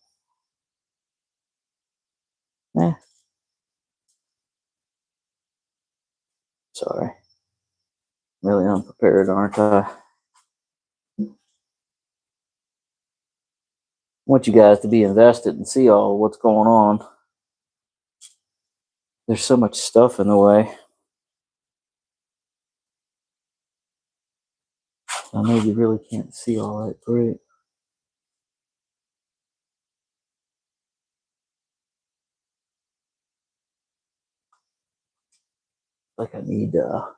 Sorry, really unprepared, aren't I? Want you guys to be invested and see all what's going on. There's so much stuff in the way. I know you really can't see all that great. Like I need to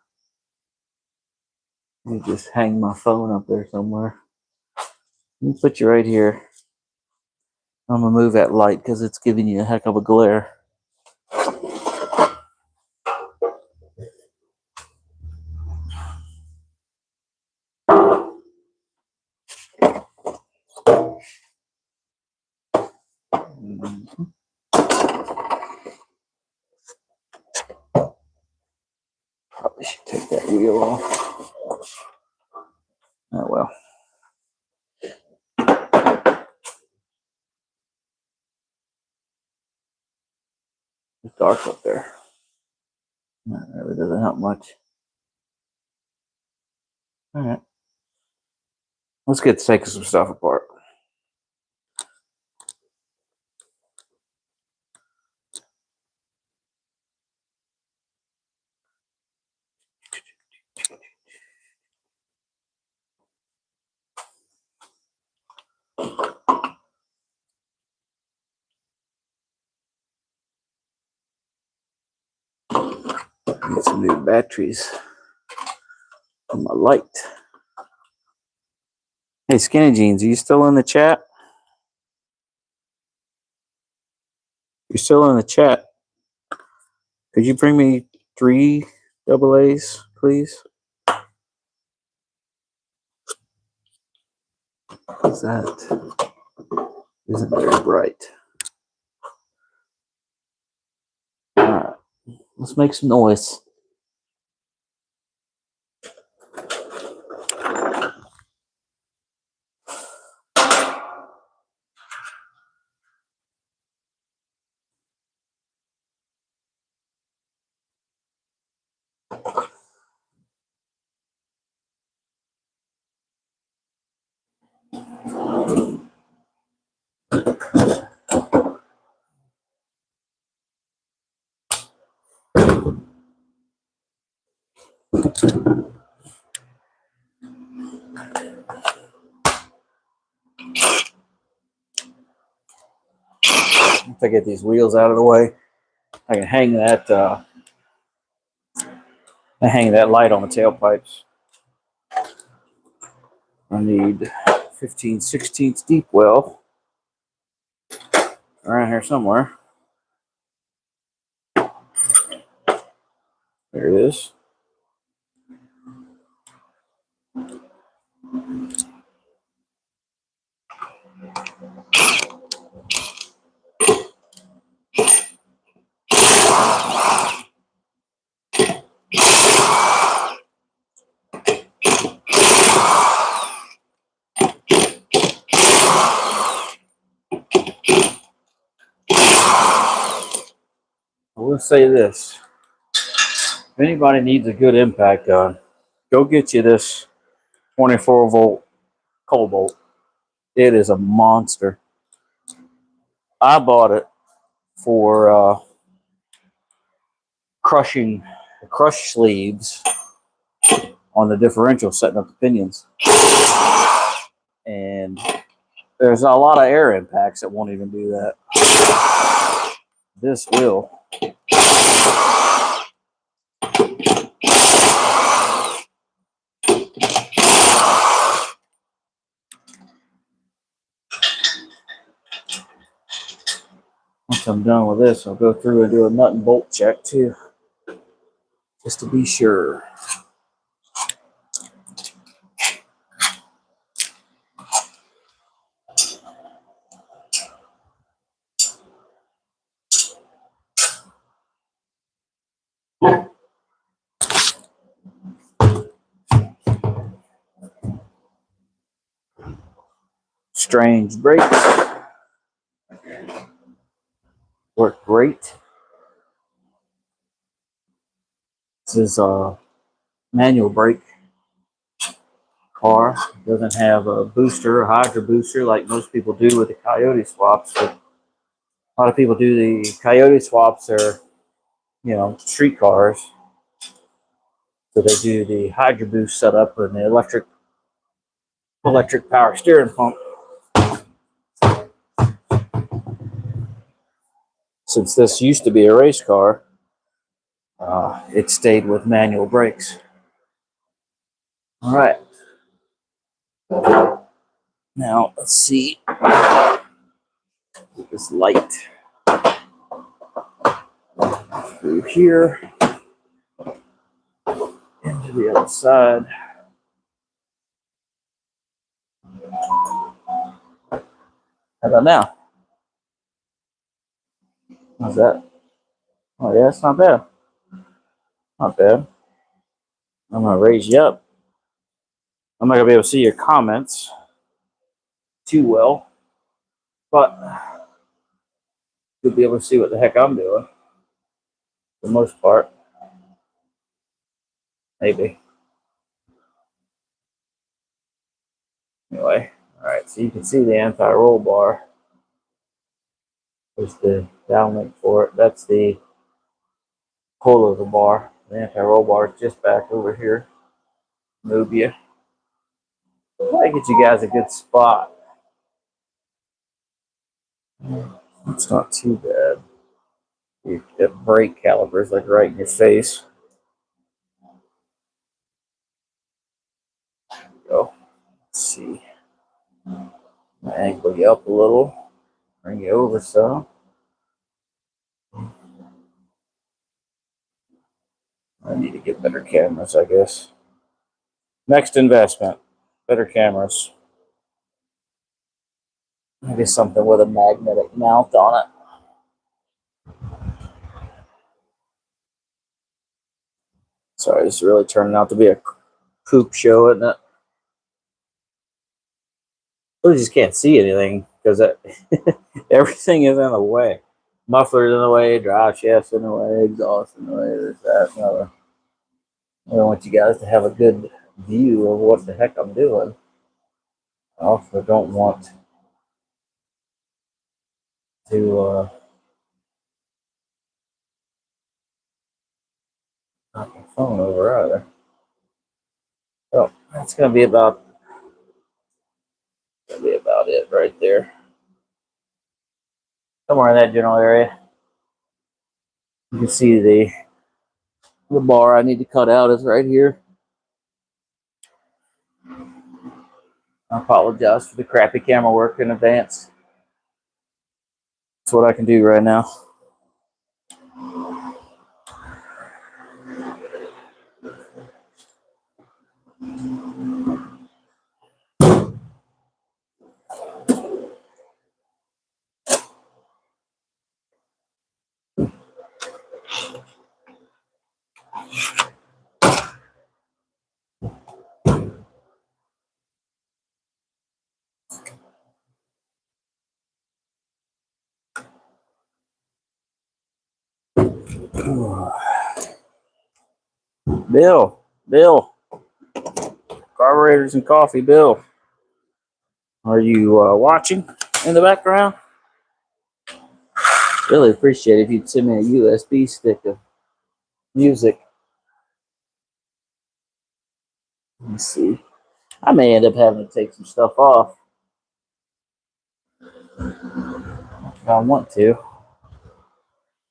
just hang my phone up there somewhere. Let me put you right here. I'm gonna move that light because it's giving you a heck of a glare. Probably should take that wheel off. Oh well. It's dark up there. That really doesn't help much. All right. Let's get to taking some stuff apart. Get some new batteries on my light. Hey, Skinny Jeans, are you still in the chat? You're still in the chat. Could you bring me 3 AA's, please? Because that isn't very bright. All right, let's make some noise. If I get these wheels out of the way, I can hang that light on the tailpipes. I need 15/16 deep well around here somewhere. There it is. I will say this. If anybody needs a good impact gun, go get you this 24-volt Cobalt. It is a monster. I bought it for crushing the crush sleeves on the differential, setting up the pinions. And there's a lot of air impacts that won't even do that. This will. Once I'm done with this, I'll go through and do a nut and bolt check too, just to be sure. strange brakes. Work great. This is a manual brake car. It doesn't have a booster, a hydro booster, like most people do with the Coyote swaps. But a lot of people do the Coyote swaps. Are, you know, street cars. So they do the hydro boost setup and the electric power steering pump. Since this used to be a race car, it stayed with manual brakes. All right. Now let's see this light through here into the other side. How about now? How's that? Oh yeah, it's not bad. Not bad. I'm gonna raise you up. I'm not gonna be able to see your comments too well, but you'll be able to see what the heck I'm doing for the most part. Maybe. Anyway, all right. So you can see the anti-roll bar. There's the downlink for it. That's the pull of the bar. The anti-roll bar is just back over here. Move you. Try to get you guys a good spot. It's not too bad. You get brake calipers like right in your face. Go. Let's see. Angle you up a little. Bring you over some. I need to get better cameras, I guess. Next investment. Better cameras. Maybe something with a magnetic mount on it. Sorry, this is really turning out to be a poop show, isn't it? I just can't see anything because everything is in the way. Muffler's in the way, drive shaft's in the way, exhaust in the way, this, that, another. I don't want you guys to have a good view of what the heck I'm doing. I also don't want to knock my phone over either. So that's gonna be about it right there. Somewhere in that general area. You can see the bar I need to cut out is right here. I apologize for the crappy camera work in advance. That's what I can do right now. Bill, carburetors and coffee. Bill, are you watching in the background? Really appreciate it if you'd send me a USB stick of music. Let me see. I may end up having to take some stuff off if I want to.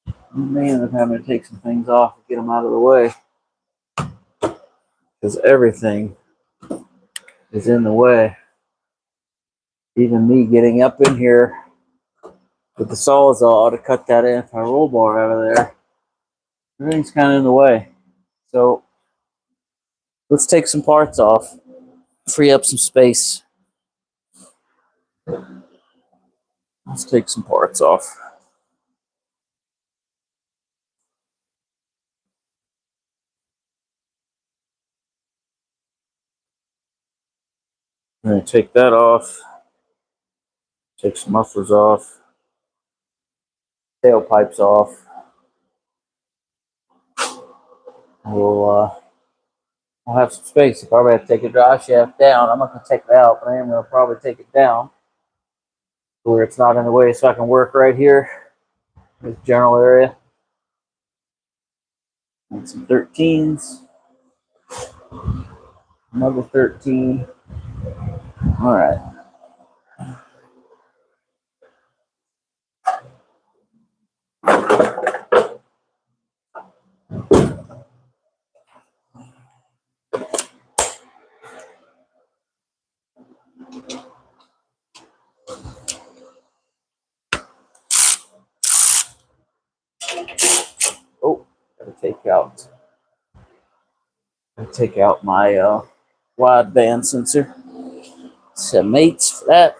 I may end up having to take some things off and get them out of the way because everything is in the way. Even me getting up in here with the sawzall to cut that anti-roll bar out of there. Everything's kind of in the way. So let's take some parts off, free up some space. Let's take some parts off. I'm going to take that off. Take some mufflers off, tailpipes off. We'll I'll have some space. If I probably have to take a drive shaft down, I'm not going to take it out, but I am going to probably take it down where it's not in the way so I can work right here in this general area. And some 13s. Another 13. All right. Oh, gotta take out my wideband sensor. Some mates for that.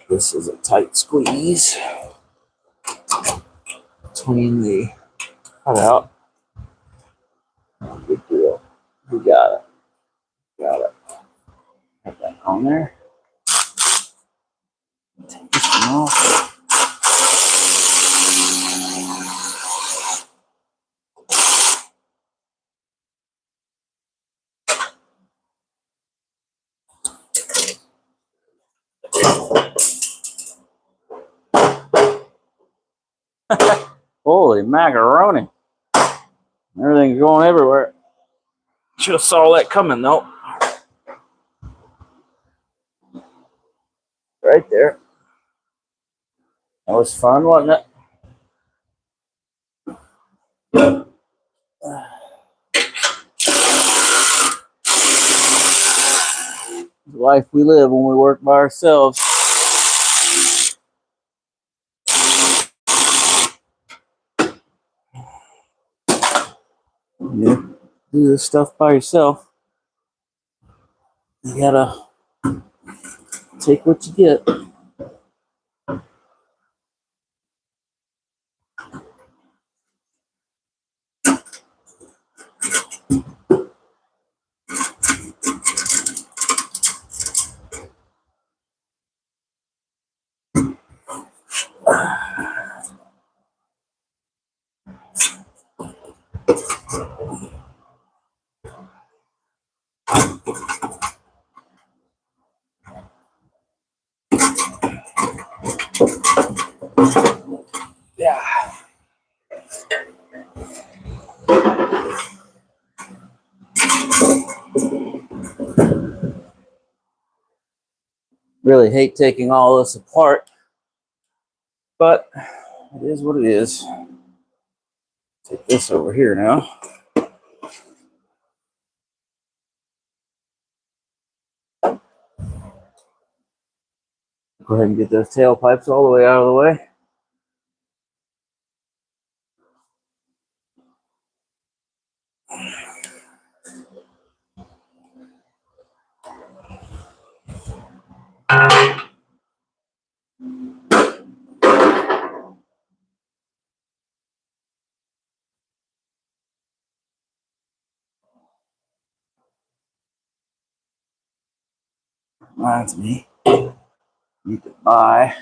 This is a tight squeeze between the cutout. Good deal. We got it. Got it. Put that on there. Take this one off. Holy macaroni. Everything's going everywhere. Should have saw that coming though. Right there. That was fun, wasn't it? The life we live when we work by ourselves. Yeah. Do this stuff by yourself. You gotta take what you get. Yeah. Really hate taking all this apart, but it is what it is. Take this over here now. Go ahead and get those tailpipes all the way out of the way. Reminds me, you could buy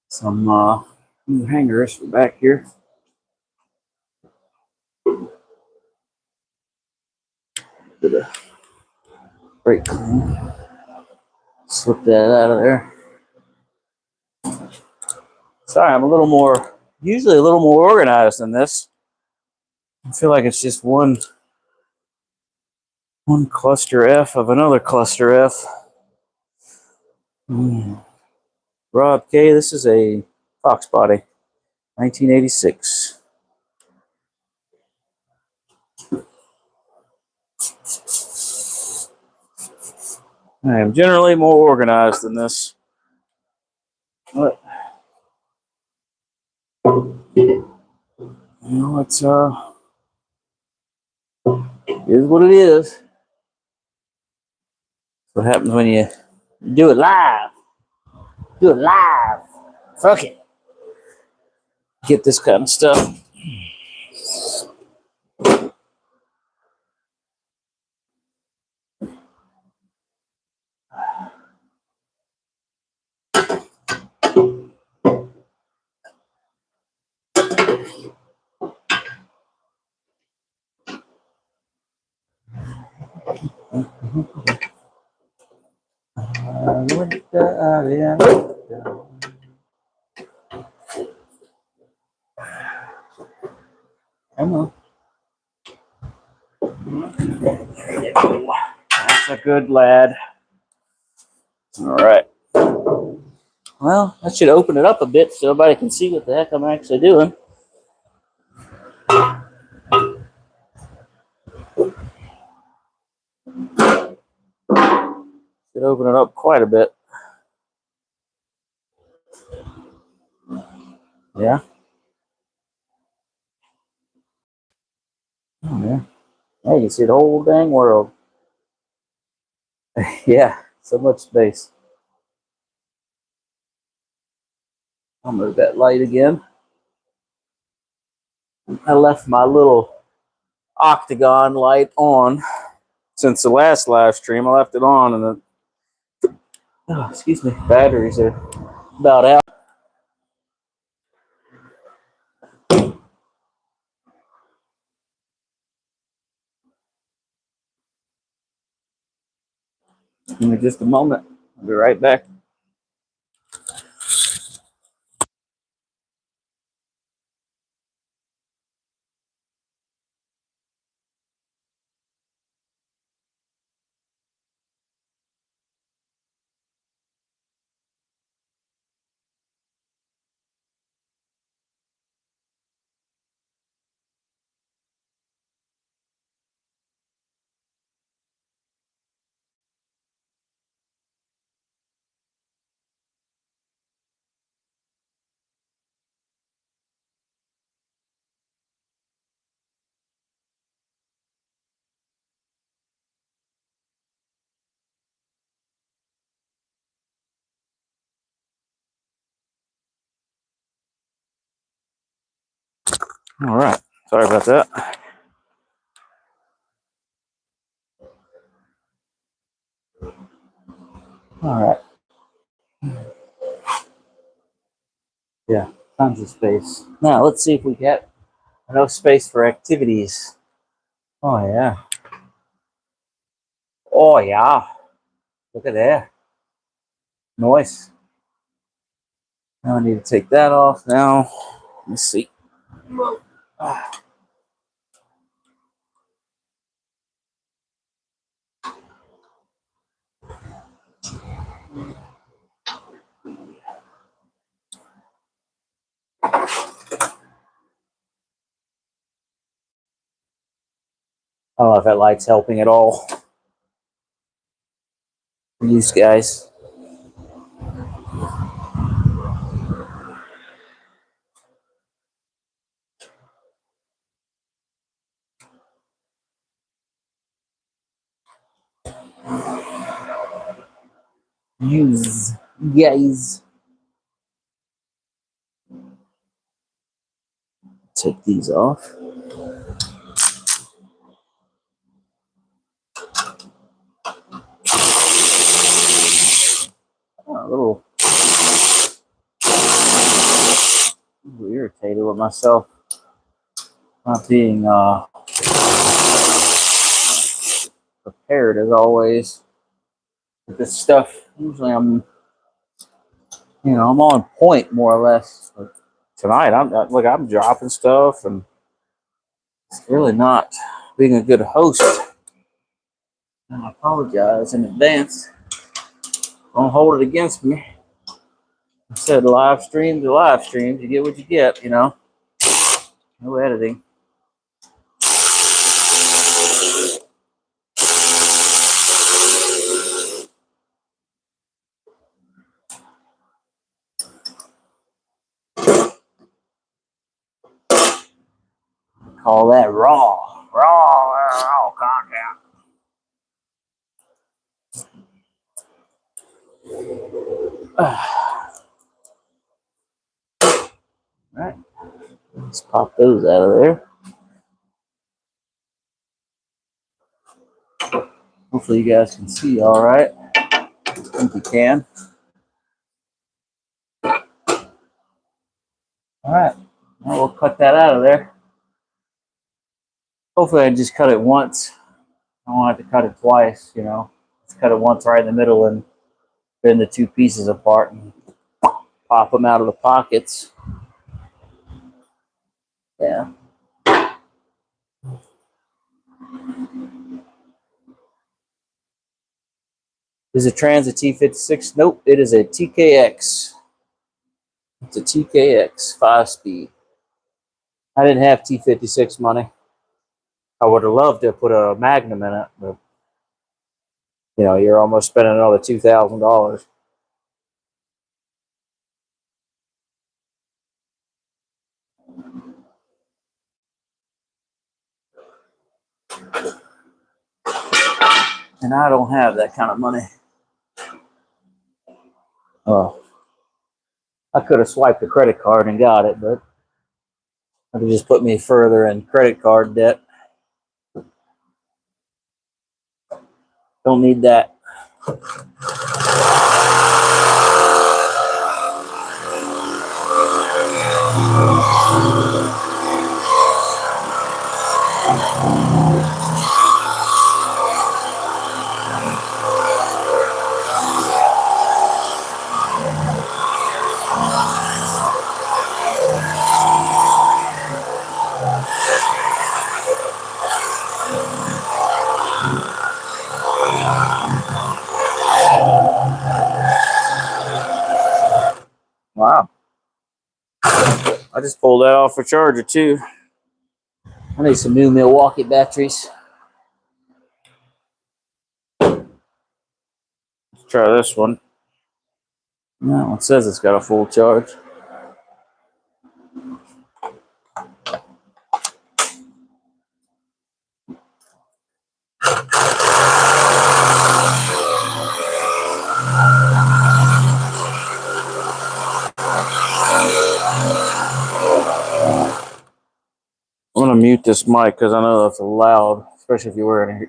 some new hangers for back here. Did a brake clean. Slip that out of there. Sorry, I'm usually a little more organized than this. I feel like it's just one cluster F of another cluster F. Rob K, this is a foxbody, 1986. I am generally more organized than this. But it's is what it is. What happens when you do it live? Do it live. Fuck it. Get this kind of stuff. Come on. That's a good lad. All right. Well, that should open it up a bit so everybody can see what the heck I'm actually doing. Should open it up quite a bit. Yeah. Oh, yeah. Hey, you can see the whole dang world. Yeah, so much space. I'll move that light again. I left my little octagon light on since the last live stream. I left it on, and the excuse me, batteries are about out. Give me just a moment. I'll be right back. All right. Sorry about that. All right. Yeah, tons of space. Now, let's see if we get enough space for activities. Oh, yeah. Oh, yeah. Look at that. Nice. Now I need to take that off now. Let's see. I don't know if that light's helping at all for you guys. Use guys. Take these off. Oh, a little irritated with myself not being prepared as always with this stuff. Usually I'm on point more or less. But tonight I'm dropping stuff and it's really not being a good host. And I apologize in advance. Don't hold it against me. I said live streams are live streams. You get what you get, No editing. Call that raw content. All right, let's pop those out of there. Hopefully you guys can see all right. I think you can. All right, well, we'll cut that out of there. Hopefully I just cut it once. I don't have to cut it twice, Just cut it once right in the middle and bend the two pieces apart and pop them out of the pockets. Yeah. Is it Transit T56? Nope, it is a TKX. It's a TKX 5-speed. I didn't have T56 money. I would have loved to put a Magnum in it, but you're almost spending another $2,000. And I don't have that kind of money. Oh, I could have swiped a credit card and got it, but it would just put me further in credit card debt. Don't need that. Wow. I just pulled that off for charger too. I need some new Milwaukee batteries. Let's try this one. No, it says it's got a full charge. I'm gonna mute this mic because I know that's loud, especially if you're wearing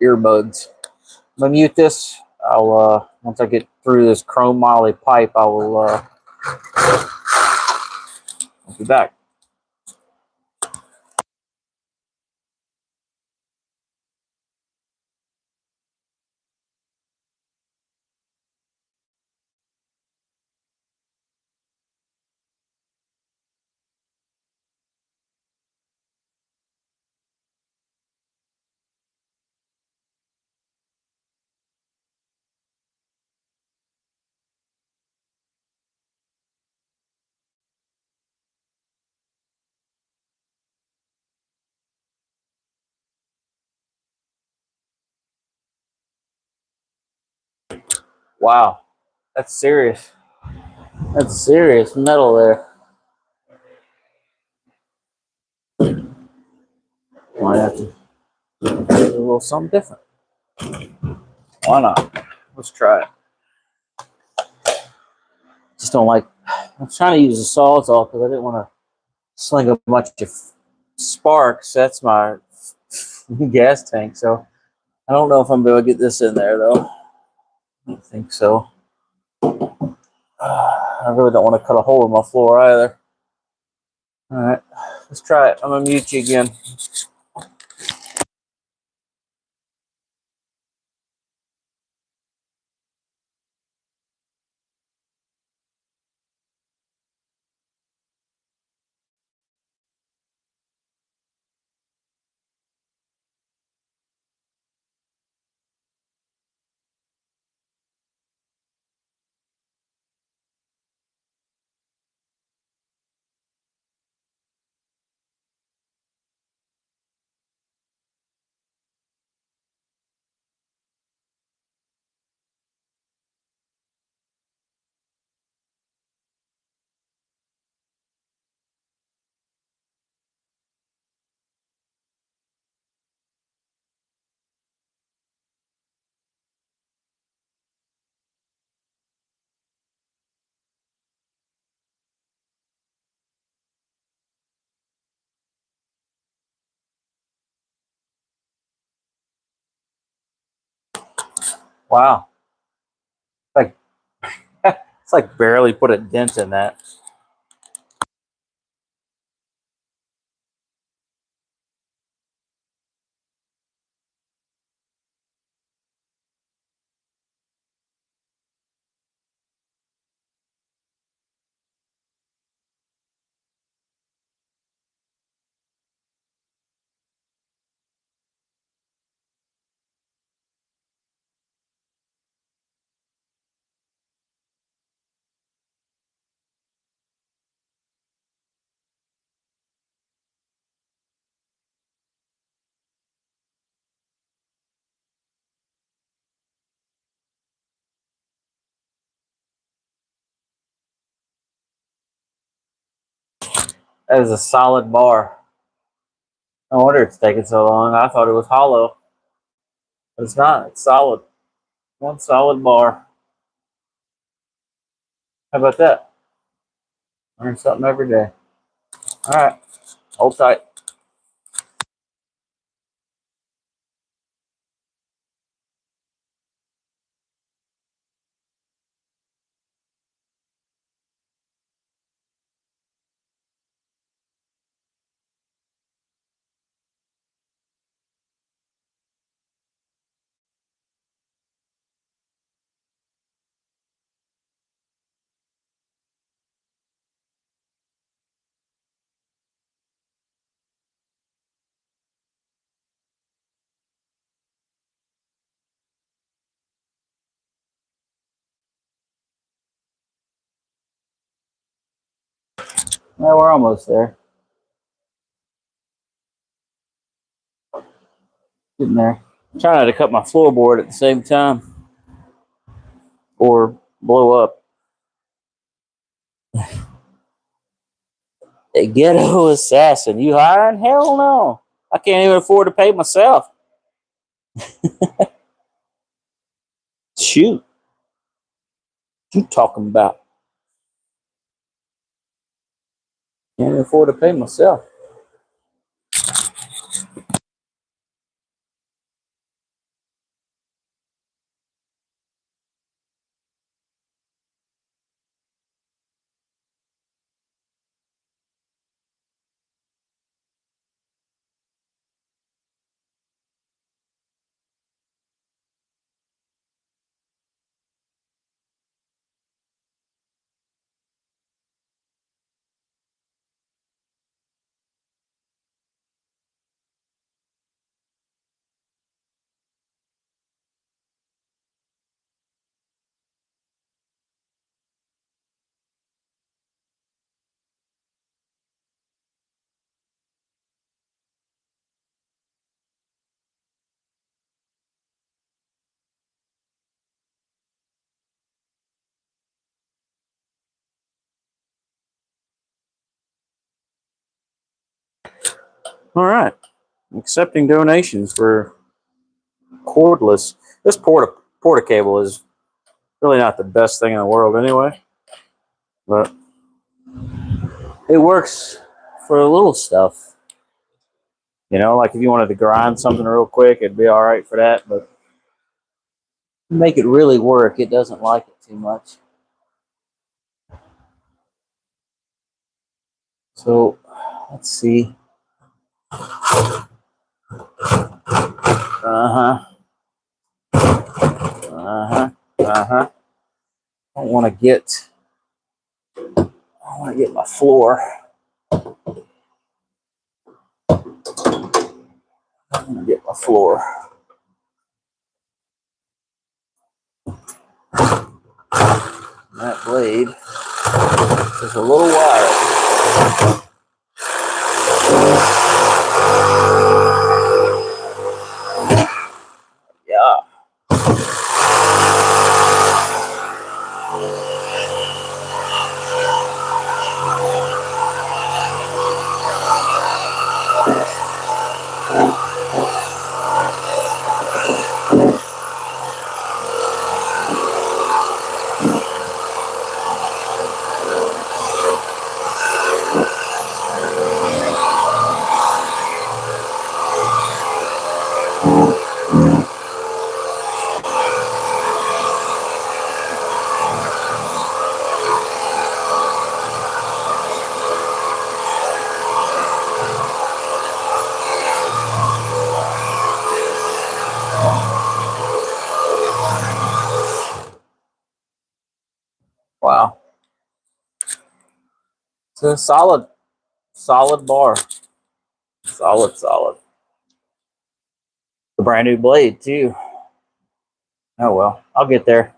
earbuds. I'm gonna mute this. I'll once I get through this chrome moly pipe, I'll be back. Wow, that's serious. That's serious metal there. Might have to do a little something different. Why not? Let's try it. Just don't like. I'm trying to use a sawzall because I didn't want to sling a bunch of sparks. That's my gas tank. So I don't know if I'm going to get this in there though. I don't think so. I really don't want to cut a hole in my floor either. All right, let's try it. I'm gonna mute you again. Wow, like it's like barely put a dent in that. That is a solid bar. No wonder it's taking so long. I thought it was hollow, but it's not. It's solid. One solid bar. How about that? Learn something every day. All right, hold tight. Well, we're almost there. Getting there. I'm trying not to cut my floorboard at the same time or blow up. A ghetto assassin. You hiring? Hell no. I can't even afford to pay myself. Shoot. What you talking about? Can't even afford to pay myself. All right. Accepting donations for cordless. This porta cable is really not the best thing in the world anyway, but it works for the little stuff. You know, like if you wanted to grind something real quick, it'd be all right for that. But to make it really work, it doesn't like it too much. So let's see. I want to get my floor. I want to get my floor. That blade is a little wild. Yeah. Wow. It's a solid bar. Solid. A brand new blade too. Oh well, I'll get there.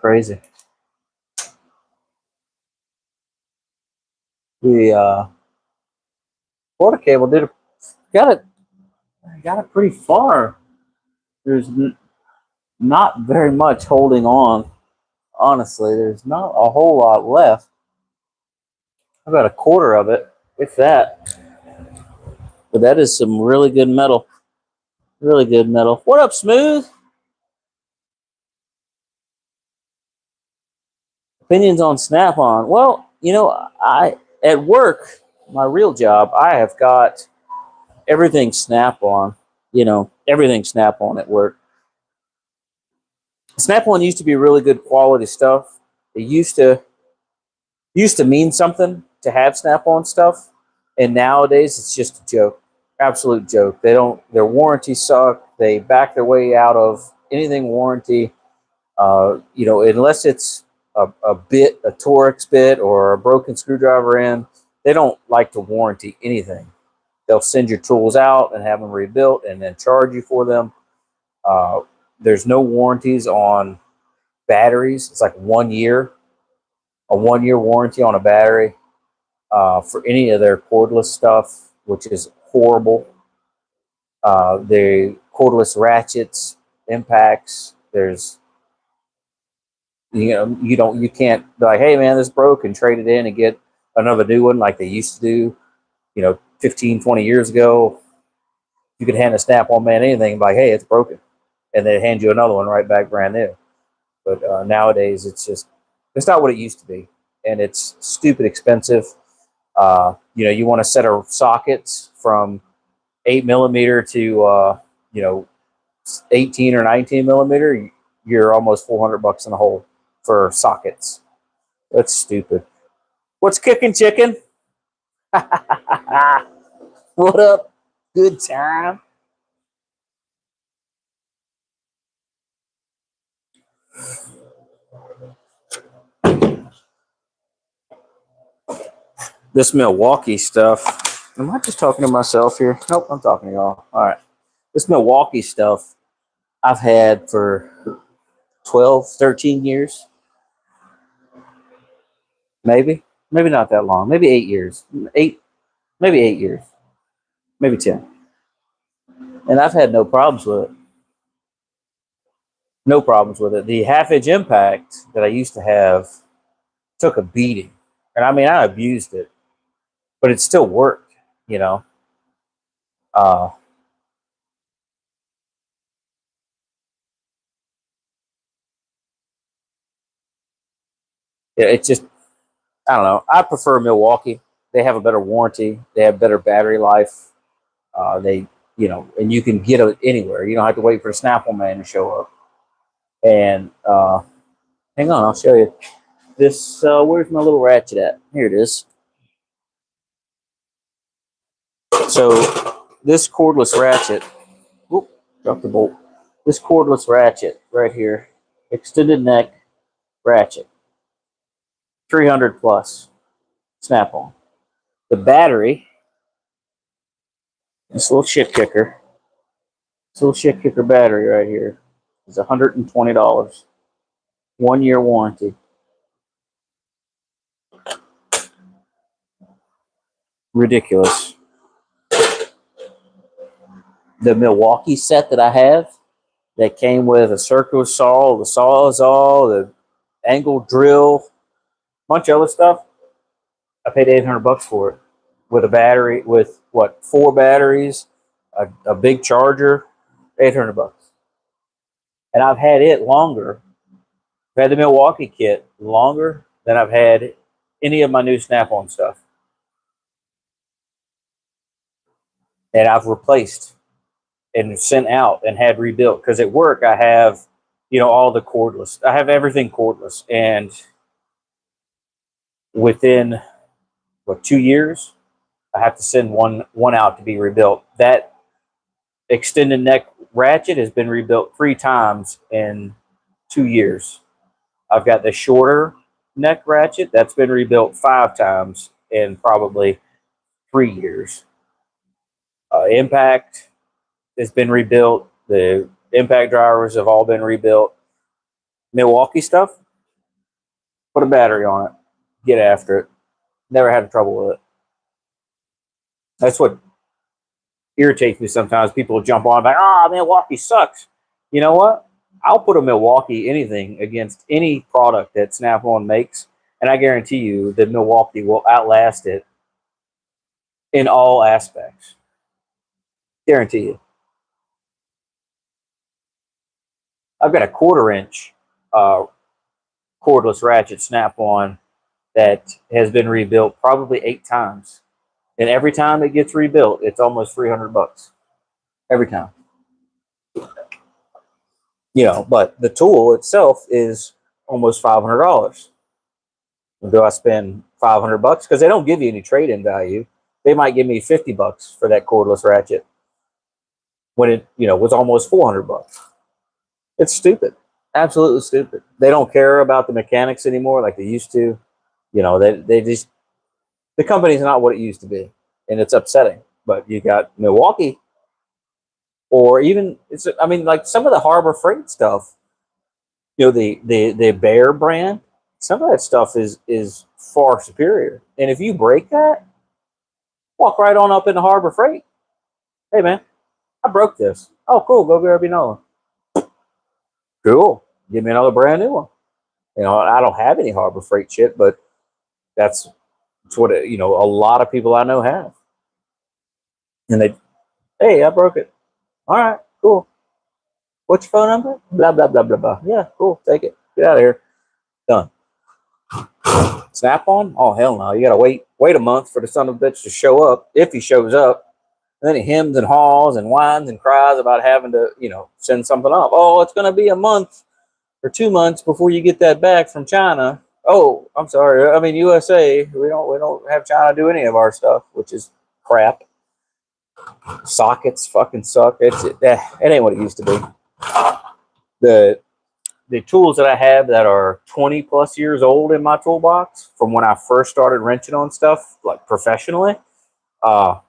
Crazy. The Florida cable got it pretty far. There's not very much holding on. Honestly, there's not a whole lot left. About a quarter of it, if that. But that is some really good metal. Really good metal. What up, Smooth? Opinions on Snap-on. Well, I at work, my real job, I have got everything Snap-on. Everything Snap-on at work. Snap-on used to be really good quality stuff. It used to mean something to have Snap-on stuff, and nowadays it's just a joke, absolute joke. Their warranties suck. They back their way out of anything warranty. Unless it's a Torx bit or a broken screwdriver in, they don't like to warranty anything. They'll send your tools out and have them rebuilt and then charge you for them. There's no warranties on batteries. It's like 1 year, a 1 year warranty on a battery for any of their cordless stuff, which is horrible. The cordless ratchets, impacts, you can't be like, hey man, this broke, and trade it in and get another new one like they used to do, 15, 20 years ago. You could hand a Snap-on man anything, like, hey, it's broken, and they hand you another one right back brand new. But nowadays it's not what it used to be, and it's stupid expensive. You want a set of sockets from 8 millimeter to 18 or 19 millimeter, you're almost $400 in the hole for sockets. That's stupid. What's cooking, chicken? What up? Good time. This Milwaukee stuff. Am I just talking to myself here? Nope, I'm talking to y'all. All right. This Milwaukee stuff I've had for 12, 13 years, maybe not that long, maybe 8 years, maybe 8 years, maybe 10. And I've had no problems with it. No problems with it. The half inch impact that I used to have took a beating. And I mean, I abused it, but it still worked, you know. Uh, it's just, I don't know. I prefer Milwaukee. They have a better warranty, they have better battery life. They, you know, and you can get it anywhere. You don't have to wait for the Snapple man to show up. And hang on, I'll show you. This, where's my little ratchet at? Here it is. So this cordless ratchet, whoop, dropped the bolt. This cordless ratchet right here, extended neck ratchet, 300 plus, snap on. The battery, this little shit kicker battery right here is $120, 1 year warranty. Ridiculous. The Milwaukee set that I have that came with a circular saw, the sawzall, the angle drill, bunch of other stuff. I paid $800 for it with a battery, with what, 4 batteries, a big charger, $800. And I've had it longer. I've had the Milwaukee kit longer than I've had any of my new Snap-on stuff. And I've replaced and sent out and had rebuilt, because at work I have, you know, all the cordless. I have everything cordless, and within what, 2 years, I have to send one out to be rebuilt. That extended neck ratchet has been rebuilt 3 times in 2 years. I've got the shorter neck ratchet that's been rebuilt 5 times in probably 3 years. Impact has been rebuilt. The impact drivers have all been rebuilt. Milwaukee stuff, put a battery on it, get after it. Never had trouble with it. That's what irritates me sometimes. People jump on like, "Ah, Milwaukee sucks." You know what? I'll put a Milwaukee anything against any product that Snap-on makes, and I guarantee you that Milwaukee will outlast it in all aspects. Guarantee you. I've got a 1/4 inch cordless ratchet Snap-on that has been rebuilt probably 8 times, and every time it gets rebuilt, it's almost $300 every time. You know, but the tool itself is almost $500. Do I spend $500 because they don't give you any trade-in value? They might give me $50 for that cordless ratchet when it, you know, was almost $400. It's stupid, absolutely stupid. They don't care about the mechanics anymore like they used to. You know, they just, the company's not what it used to be, and it's upsetting. But you got Milwaukee, or even it's, I mean, like some of the Harbor Freight stuff. You know, the Bear brand, some of that stuff is far superior. And if you break that, walk right on up into Harbor Freight. Hey man, I broke this. Oh cool, go grab me another one. Cool, give me another brand new one. You know, I don't have any Harbor Freight shit, but that's what it, you know, a lot of people I know have. And they, hey, I broke it. All right, cool. What's your phone number? Blah blah blah blah blah. Yeah, cool. Take it. Get out of here. Done. Snap-on? Oh hell no! You gotta wait a month for the son of a bitch to show up, if he shows up. And then he hems and haws and whines and cries about having to, you know, send something up. Oh, it's gonna be a month or 2 months before you get that back from China. Oh, I'm sorry. I mean USA. We don't have China do any of our stuff, which is crap. Sockets fucking suck. It ain't what it used to be. The tools that I have that are 20 plus years old in my toolbox from when I first started wrenching on stuff like professionally, uh,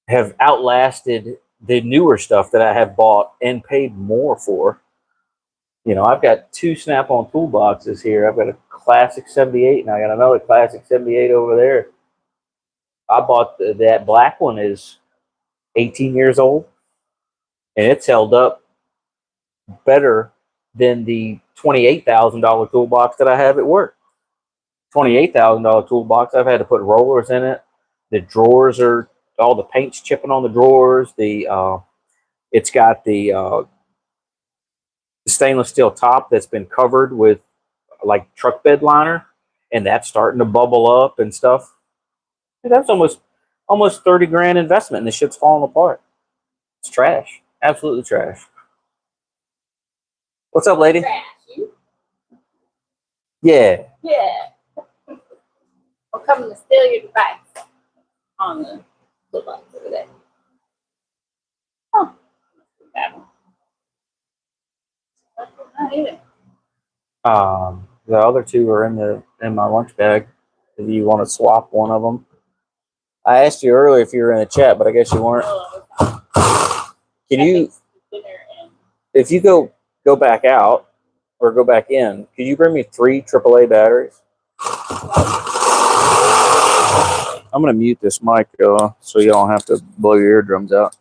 have outlasted the newer stuff that I have bought and paid more for. You know, I've got two Snap-on toolboxes here. I've got a classic 78 and I got another classic 78 over there. I bought that black one is 18 years old and it's held up better than the $28,000 toolbox that I have at work. $28,000 toolbox, I've had to put rollers in it. The drawers are all the paint's chipping on the drawers. It's got the stainless steel top that's been covered with like truck bed liner, and that's starting to bubble up and stuff. Dude, that's almost 30 grand investment, and the shit's falling apart. It's trash, absolutely trash. What's up, lady? Trash. You? Yeah. Yeah. I'm coming to steal your device on the toolbox over there. Oh, that one. That's not either. The other two are in my lunch bag. If you want to swap one of them, I asked you earlier if you were in the chat, but I guess you weren't. Can you, if you go back out or go back in, could you bring me 3 AAA batteries? I'm gonna mute this mic so you don't have to blow your eardrums out.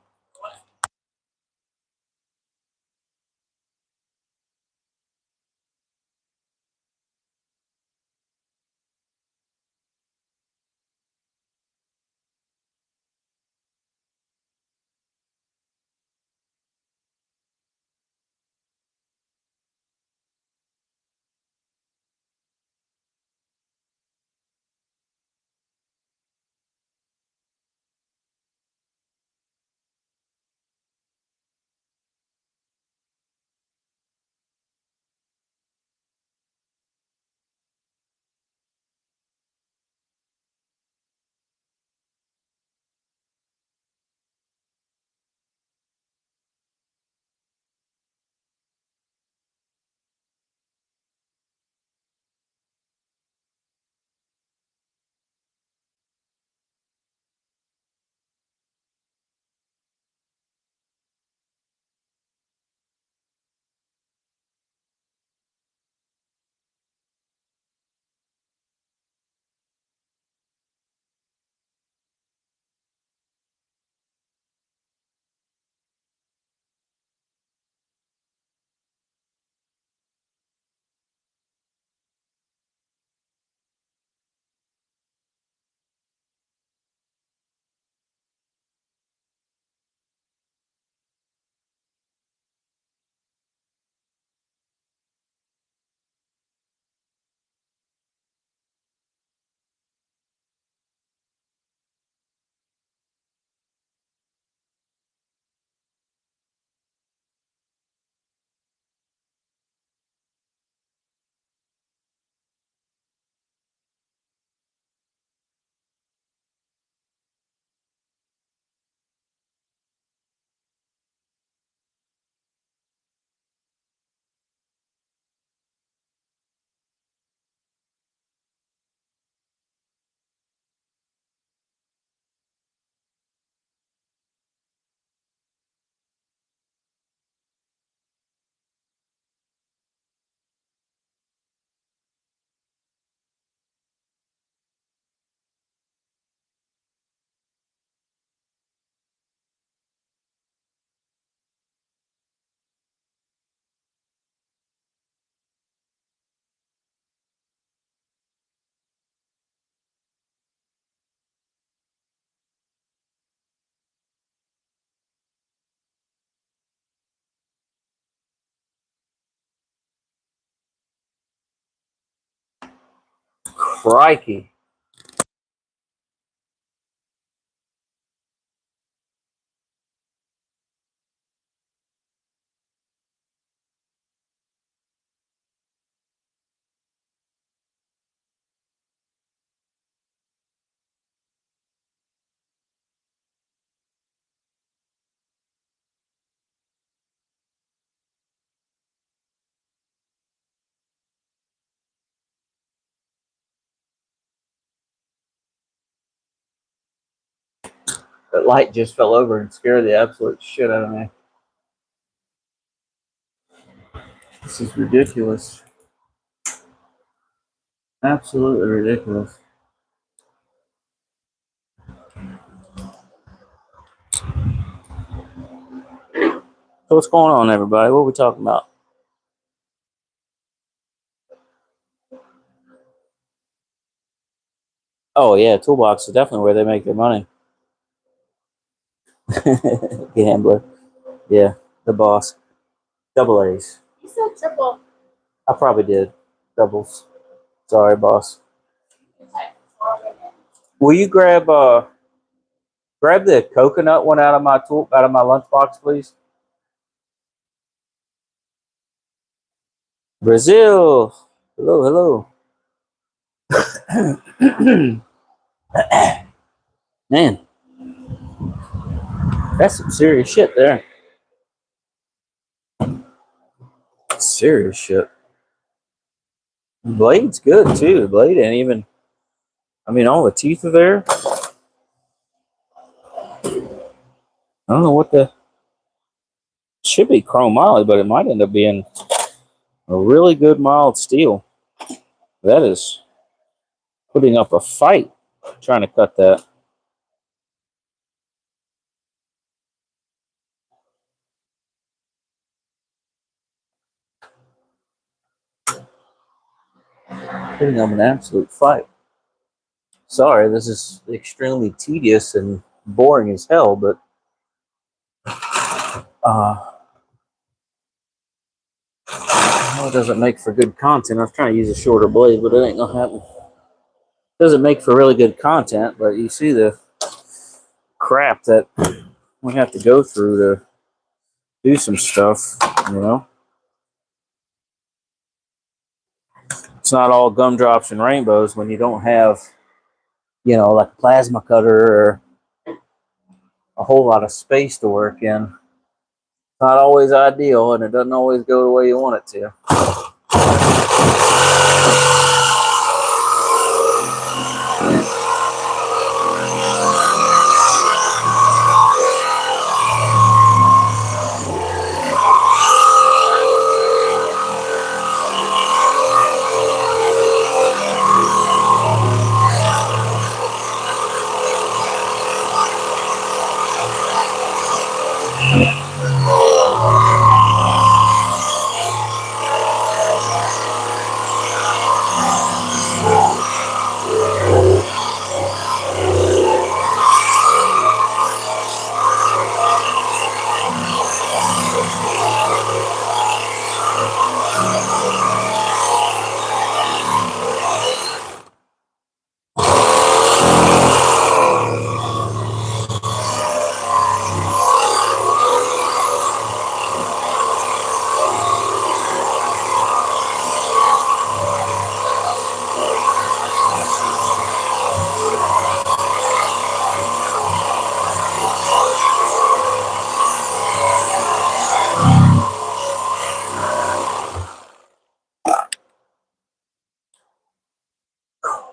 Crikey. That light just fell over and scared the absolute shit out of me. This is ridiculous. Absolutely ridiculous. So what's going on, everybody? What are we talking about? Oh yeah, Toolbox is definitely where they make their money. Gambler. Yeah, the boss. Double A's. You said triple. I probably did. Doubles. Sorry, boss. Will you grab the coconut one out of my lunchbox, please? Brazil. Hello, hello. Man, that's some serious shit there. Serious shit. Blade's good too. Blade ain't even. I mean, all the teeth are there. I don't know what the. Should be chrome moly, but it might end up being a really good mild steel. That is putting up a fight trying to cut that. Putting up an absolute fight. Sorry, this is extremely tedious and boring as hell, but it doesn't make for good content. I was trying to use a shorter blade, but it ain't gonna happen. It doesn't make for really good content, but you see the crap that we have to go through to do some stuff, you know? It's not all gumdrops and rainbows when you don't have, like a plasma cutter or a whole lot of space to work in. It's not always ideal, and it doesn't always go the way you want it to.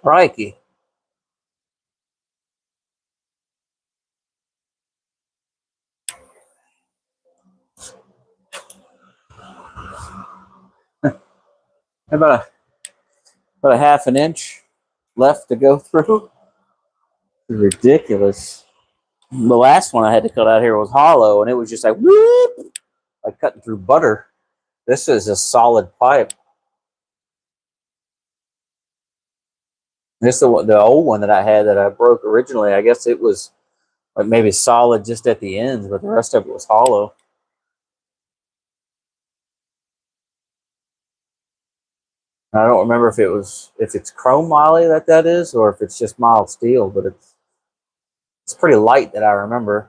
Crikey. About a half an inch left to go through. Ridiculous. The last one I had to cut out here was hollow, and it was just like whoop, like cutting through butter. This is a solid pipe. This is the old one that I had that I broke originally. I guess it was like maybe solid just at the ends, but the rest of it was hollow. I don't remember if it's chrome moly that is, or if it's just mild steel, but it's pretty light that I remember.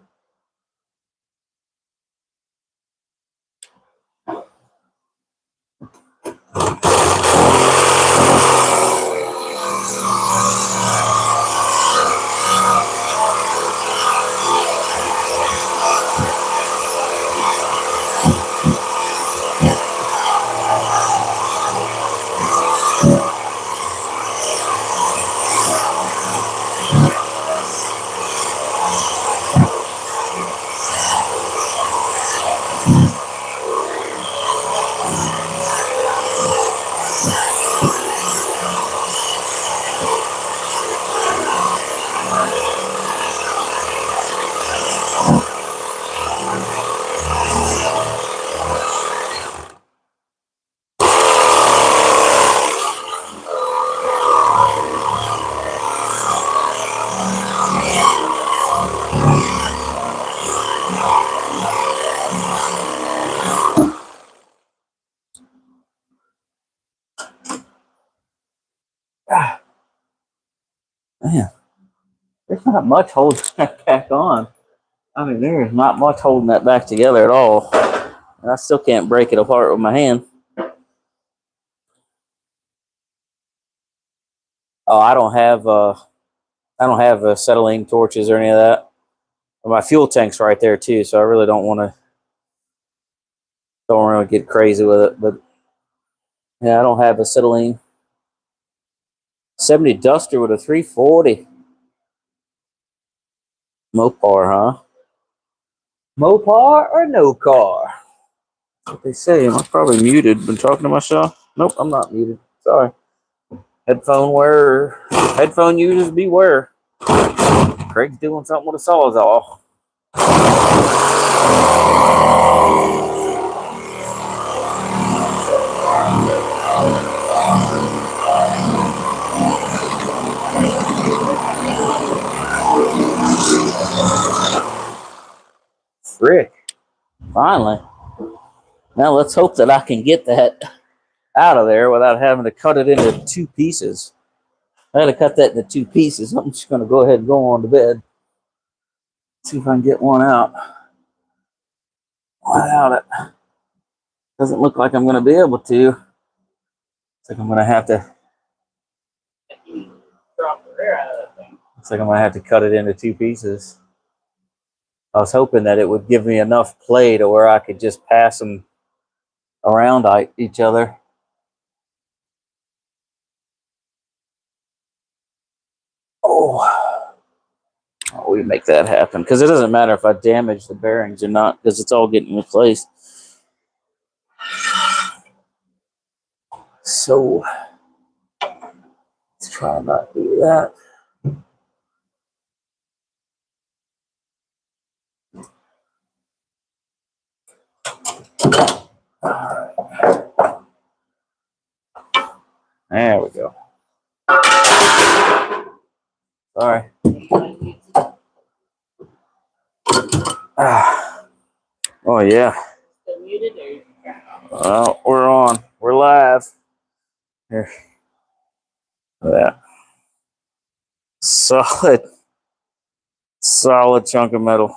Ah, man, there's not much holding that back on. I mean, there is not much holding that back together at all. And I still can't break it apart with my hand. Oh, I don't have acetylene torches or any of that. My fuel tank's right there too, so I really don't really get crazy with it. But yeah, I don't have acetylene. 70 Duster with a 340. Mopar, huh? Mopar or no car? That's what they say. I'm probably muted. Been talking to myself? Nope, I'm not muted. Sorry. Headphone wearer. Headphone users beware. Craig's doing something with a sawzall. Frick. Finally. Now let's hope that I can get that out of there without having to cut it into two pieces. I had to cut that into two pieces. I'm just going to go ahead and go on to bed. See if I can get one out. Without it. Doesn't look like I'm going to be able to. Looks like I'm going to have to. Drop the rear out of that thing. Looks like I'm going to have to cut it into two pieces. I was hoping that it would give me enough play to where I could just pass them around each other. Oh, we make that happen because it doesn't matter if I damage the bearings or not because it's all getting replaced. So let's try not to do that. All right. There we go. Sorry. Oh yeah. Still muted or? Well, we're on. We're live. Here. Yeah. Solid chunk of metal.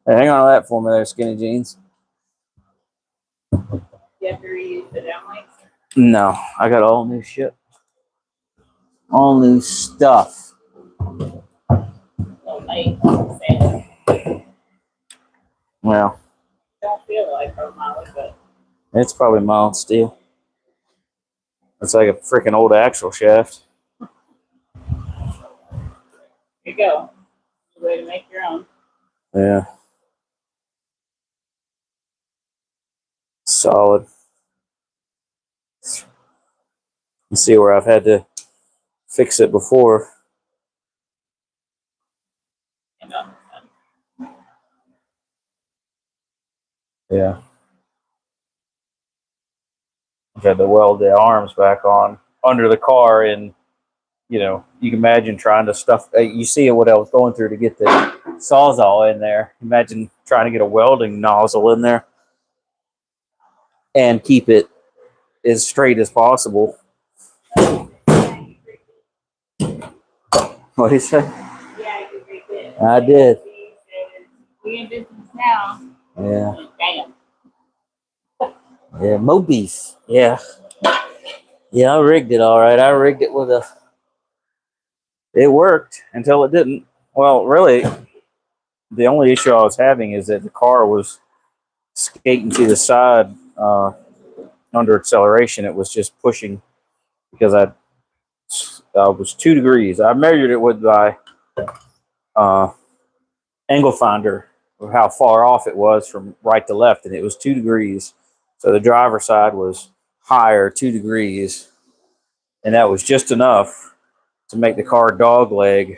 Hey, hang on to that for me there, skinny jeans. You have to reuse the downlights? No, I got all new shit. All new stuff. No light. Well, Don't feel like a mild, but it's probably mild steel. It's like a freaking old axle shaft. here you go. Way to make your own. Yeah. Solid. You see where I've had to fix it before. Yeah. I've had to weld the arms back on under the car, and you know, you can imagine trying to stuff. You see what I was going through to get the sawzall in there. Imagine trying to get a welding nozzle in there and keep it as straight as possible. What did you say? Yeah, I could break it. I did. We in business now. Yeah. Damn. Yeah, Mo beef. Yeah. Yeah, I rigged it all right. I rigged it with a. It worked until it didn't. Well, really, the only issue I was having is that the car was skating to the side under acceleration. It was just pushing because I was 2 degrees. I measured it with my angle finder of how far off it was from right to left, and it was 2 degrees. So the driver's side was higher 2 degrees, and that was just enough to make the car dog leg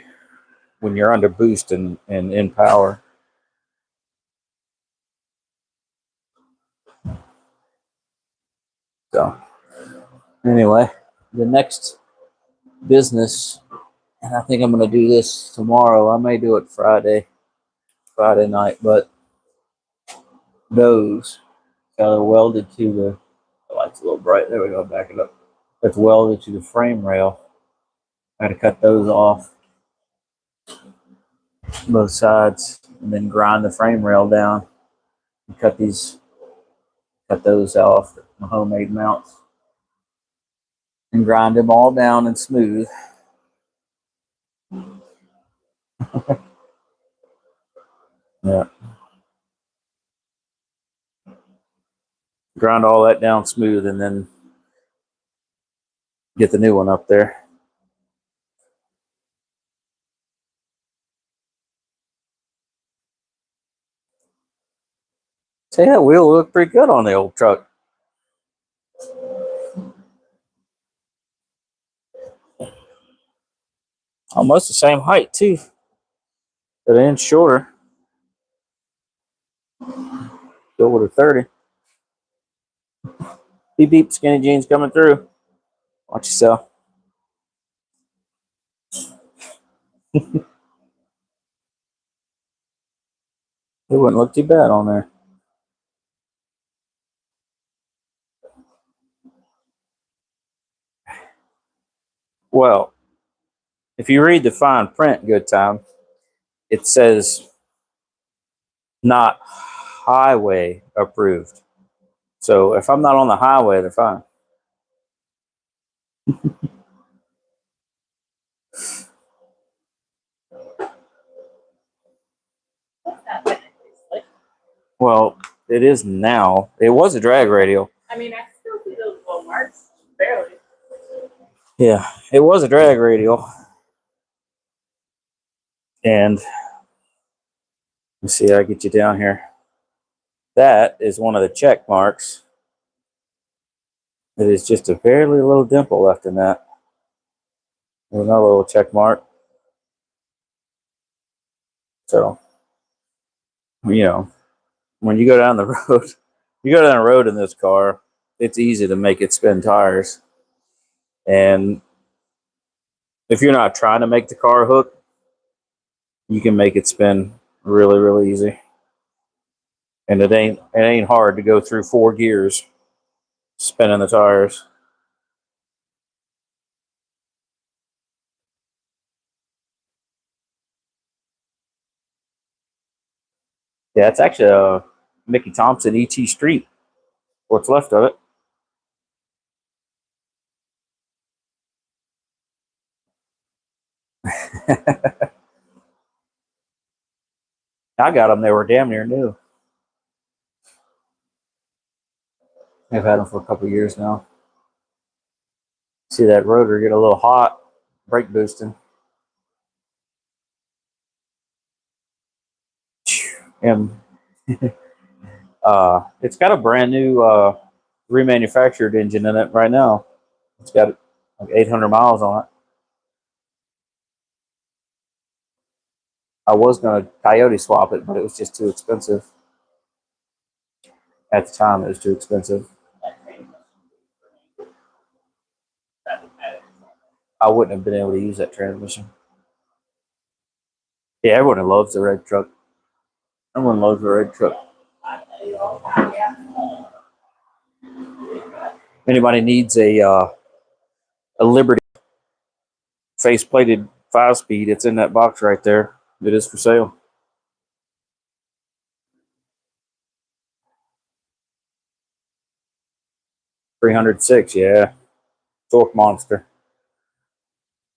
when you're under boost and in power. So anyway, the next business, and I think I'm going to do this tomorrow. I may do it Friday night, but those are welded to the light's a little bright. There we go. Back it up. That's welded to the frame rail. I had to cut those off, both sides, and then grind the frame rail down and cut those off, my homemade mounts, and grind them all down and smooth. Yeah. Grind all that down smooth and then get the new one up there. Say that wheel looked pretty good on the old truck. Almost the same height too, but an inch shorter. Go with a 30. Beep beep, skinny jeans coming through. Watch yourself. It wouldn't look too bad on there. Well, if you read the fine print, good time, it says not highway approved. So if I'm not on the highway, they're fine. Well, it is now. It was a drag radial. I mean, I still see those little marks, barely. Yeah, it was a drag radial. And let's see, I get you down here. That is one of the check marks. It is just a barely little dimple left in that. There's another little check mark. So, you know, when you go down the road, you go down the road in this car, it's easy to make it spin tires. And if you're not trying to make the car hook, you can make it spin really, really easy. And it ain't hard to go through 4 gears spinning the tires. Yeah, it's actually a Mickey Thompson ET Street. What's left of it. I got them. They were damn near new. I've had them for a couple years now. See that rotor get a little hot, brake boosting. And it's got a brand new remanufactured engine in it right now. It's got like 800 miles on it. I was going to coyote swap it, but it was just too expensive. At the time, it was too expensive. I wouldn't have been able to use that transmission. Yeah, everyone loves the red truck. Everyone loves the red truck. Anybody needs a Liberty face-plated 5-speed, it's in that box right there. It is for sale. $306, yeah. Torque monster.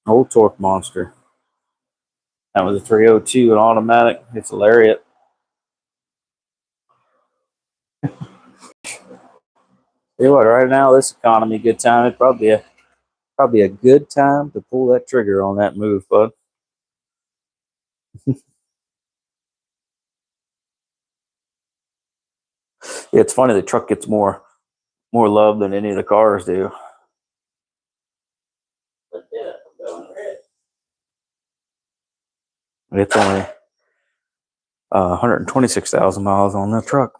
Old torque monster. That was a 302, an automatic. It's a Lariat. You know what? Right now, this economy, good time. It's probably a good time to pull that trigger on that move, bud. Yeah, it's funny. The truck gets more more love than any of the cars do. It's only 126,000 miles on that truck.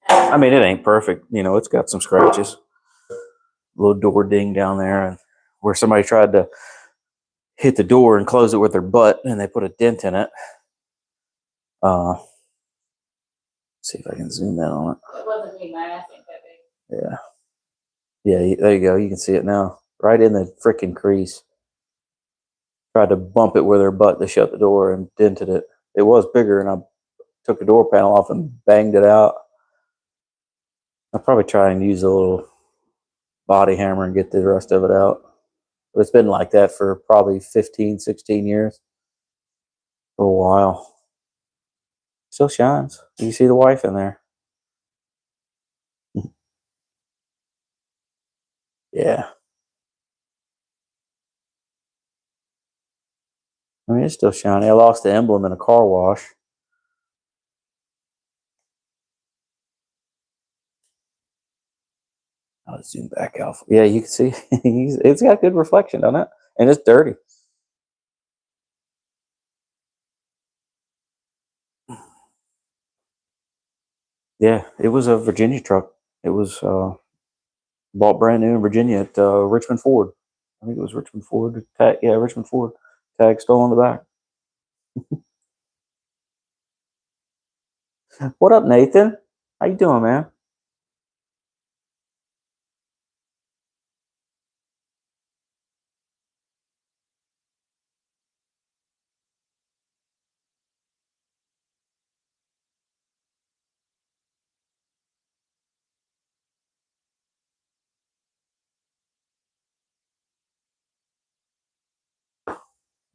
I mean, it ain't perfect. You know, it's got some scratches. Little door ding down there, and where somebody tried to hit the door and close it with their butt, and they put a dent in it. See if I can zoom in on it. It wasn't me, man. I think that big. Yeah. Yeah, there you go. You can see it now. Right in the freaking crease. Tried to bump it with her butt to shut the door and dented it. It was bigger, and I took the door panel off and banged it out. I'll probably try and use a little body hammer and get the rest of it out. But it's been like that for probably 15, 16 years. For a while. Still shines. You see the wife in there. Yeah. I mean, it's still shiny. I lost the emblem in a car wash. I'll zoom back out. Yeah, you can see it's got good reflection on it, and it's dirty. Yeah, it was a Virginia truck. It was bought brand new in Virginia at Richmond Ford. I think it was Richmond Ford. Tag, yeah, Richmond Ford. Tag still on the back. What up, Nathan? How you doing, man?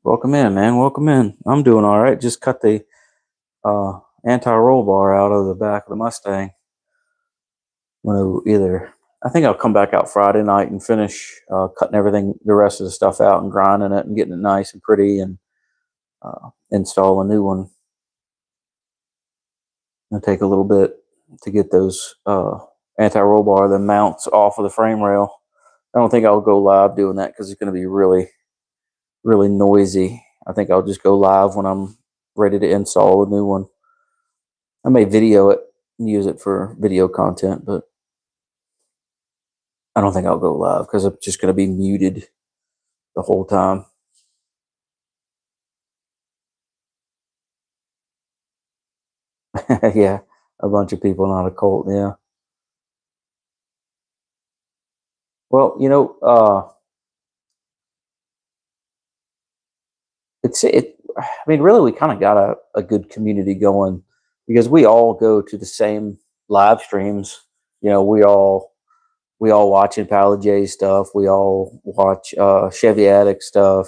Welcome in, man. Welcome in. I'm doing all right. Just cut the anti-roll bar out of the back of the Mustang. I think I'll come back out Friday night and finish cutting the rest of the stuff out and grinding it and getting it nice and pretty and install a new one. It'll take a little bit to get those anti-roll bar, the mounts off of the frame rail. I don't think I'll go live doing that because it's going to be really, really noisy. I think I'll just go live when I'm ready to install a new one. I may video it and use it for video content, but I don't think I'll go live because I'm just going to be muted the whole time. Yeah, a bunch of people, not a cult. Yeah. Well, I mean, really, we kind of got a good community going because we all go to the same live streams. You know, we all watch Impala J stuff. We all watch Chevy Addict stuff.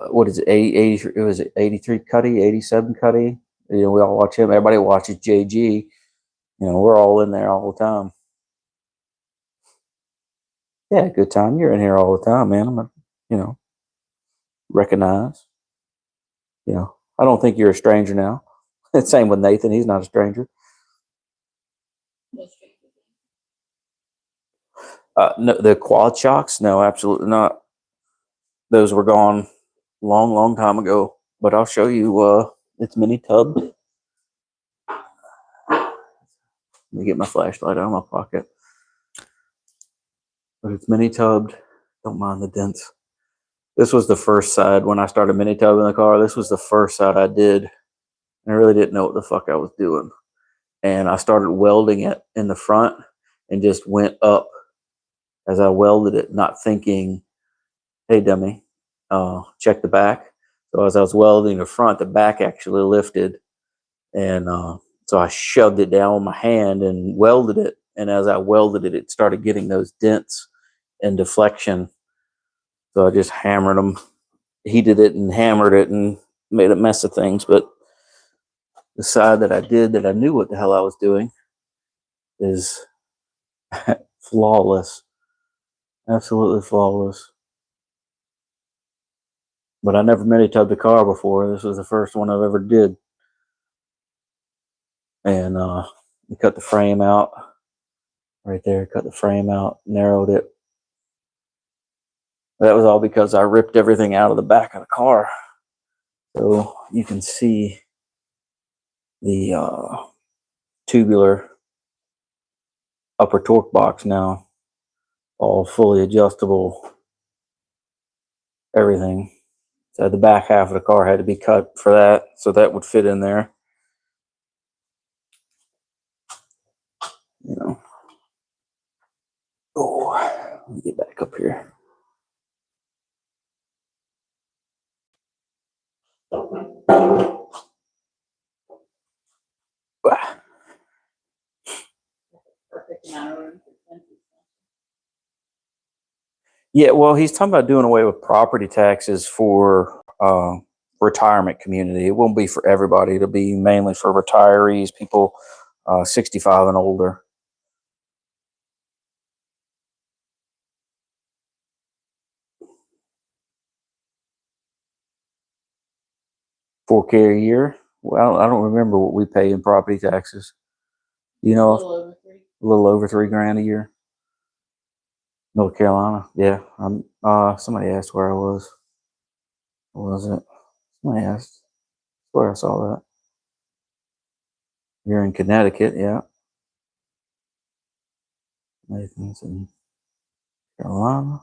What is it? 80, it was 83 Cuddy, 87 Cuddy. You know, we all watch him. Everybody watches JG. You know, we're all in there all the time. Yeah, good time. You're in here all the time, man. You know, recognize. You know, I don't think you're a stranger now. Same with Nathan. He's not a stranger. No, the quad shocks? No, absolutely not. Those were gone long, long time ago. But I'll show you. It's mini tubbed. Let me get my flashlight out of my pocket. But it's mini tubbed. Don't mind the dents. This was the first side when I started mini tubbing the car. This was the first side I did. I really didn't know what the fuck I was doing. And I started welding it in the front and just went up as I welded it, not thinking, hey, dummy, check the back. So as I was welding the front, the back actually lifted. And so I shoved it down with my hand and welded it. And as I welded it, it started getting those dents and deflection. So I just hammered them, heated it and hammered it and made a mess of things. But the side that I did that I knew what the hell I was doing is flawless. Absolutely flawless. But I never mini tubbed a car before. This was the first one I've ever did. And we cut the frame out right there, cut the frame out, narrowed it. That was all because I ripped everything out of the back of the car. So you can see the tubular upper torque box now, all fully adjustable, everything. So the back half of the car had to be cut for that, so that would fit in there. You know. Oh, let me get back up here. Perfect amount of room for expenses. Yeah, well, he's talking about doing away with property taxes for retirement community. It won't be for everybody. It'll be mainly for retirees, people 65 and older. $4K a year. Well, I don't remember what we pay in property taxes. You know, a little over $3,000 a year. North Carolina. Yeah. I'm. Somebody asked where I was. What was it? Somebody asked where I saw that. You're in Connecticut, yeah. Nathan's in Carolina.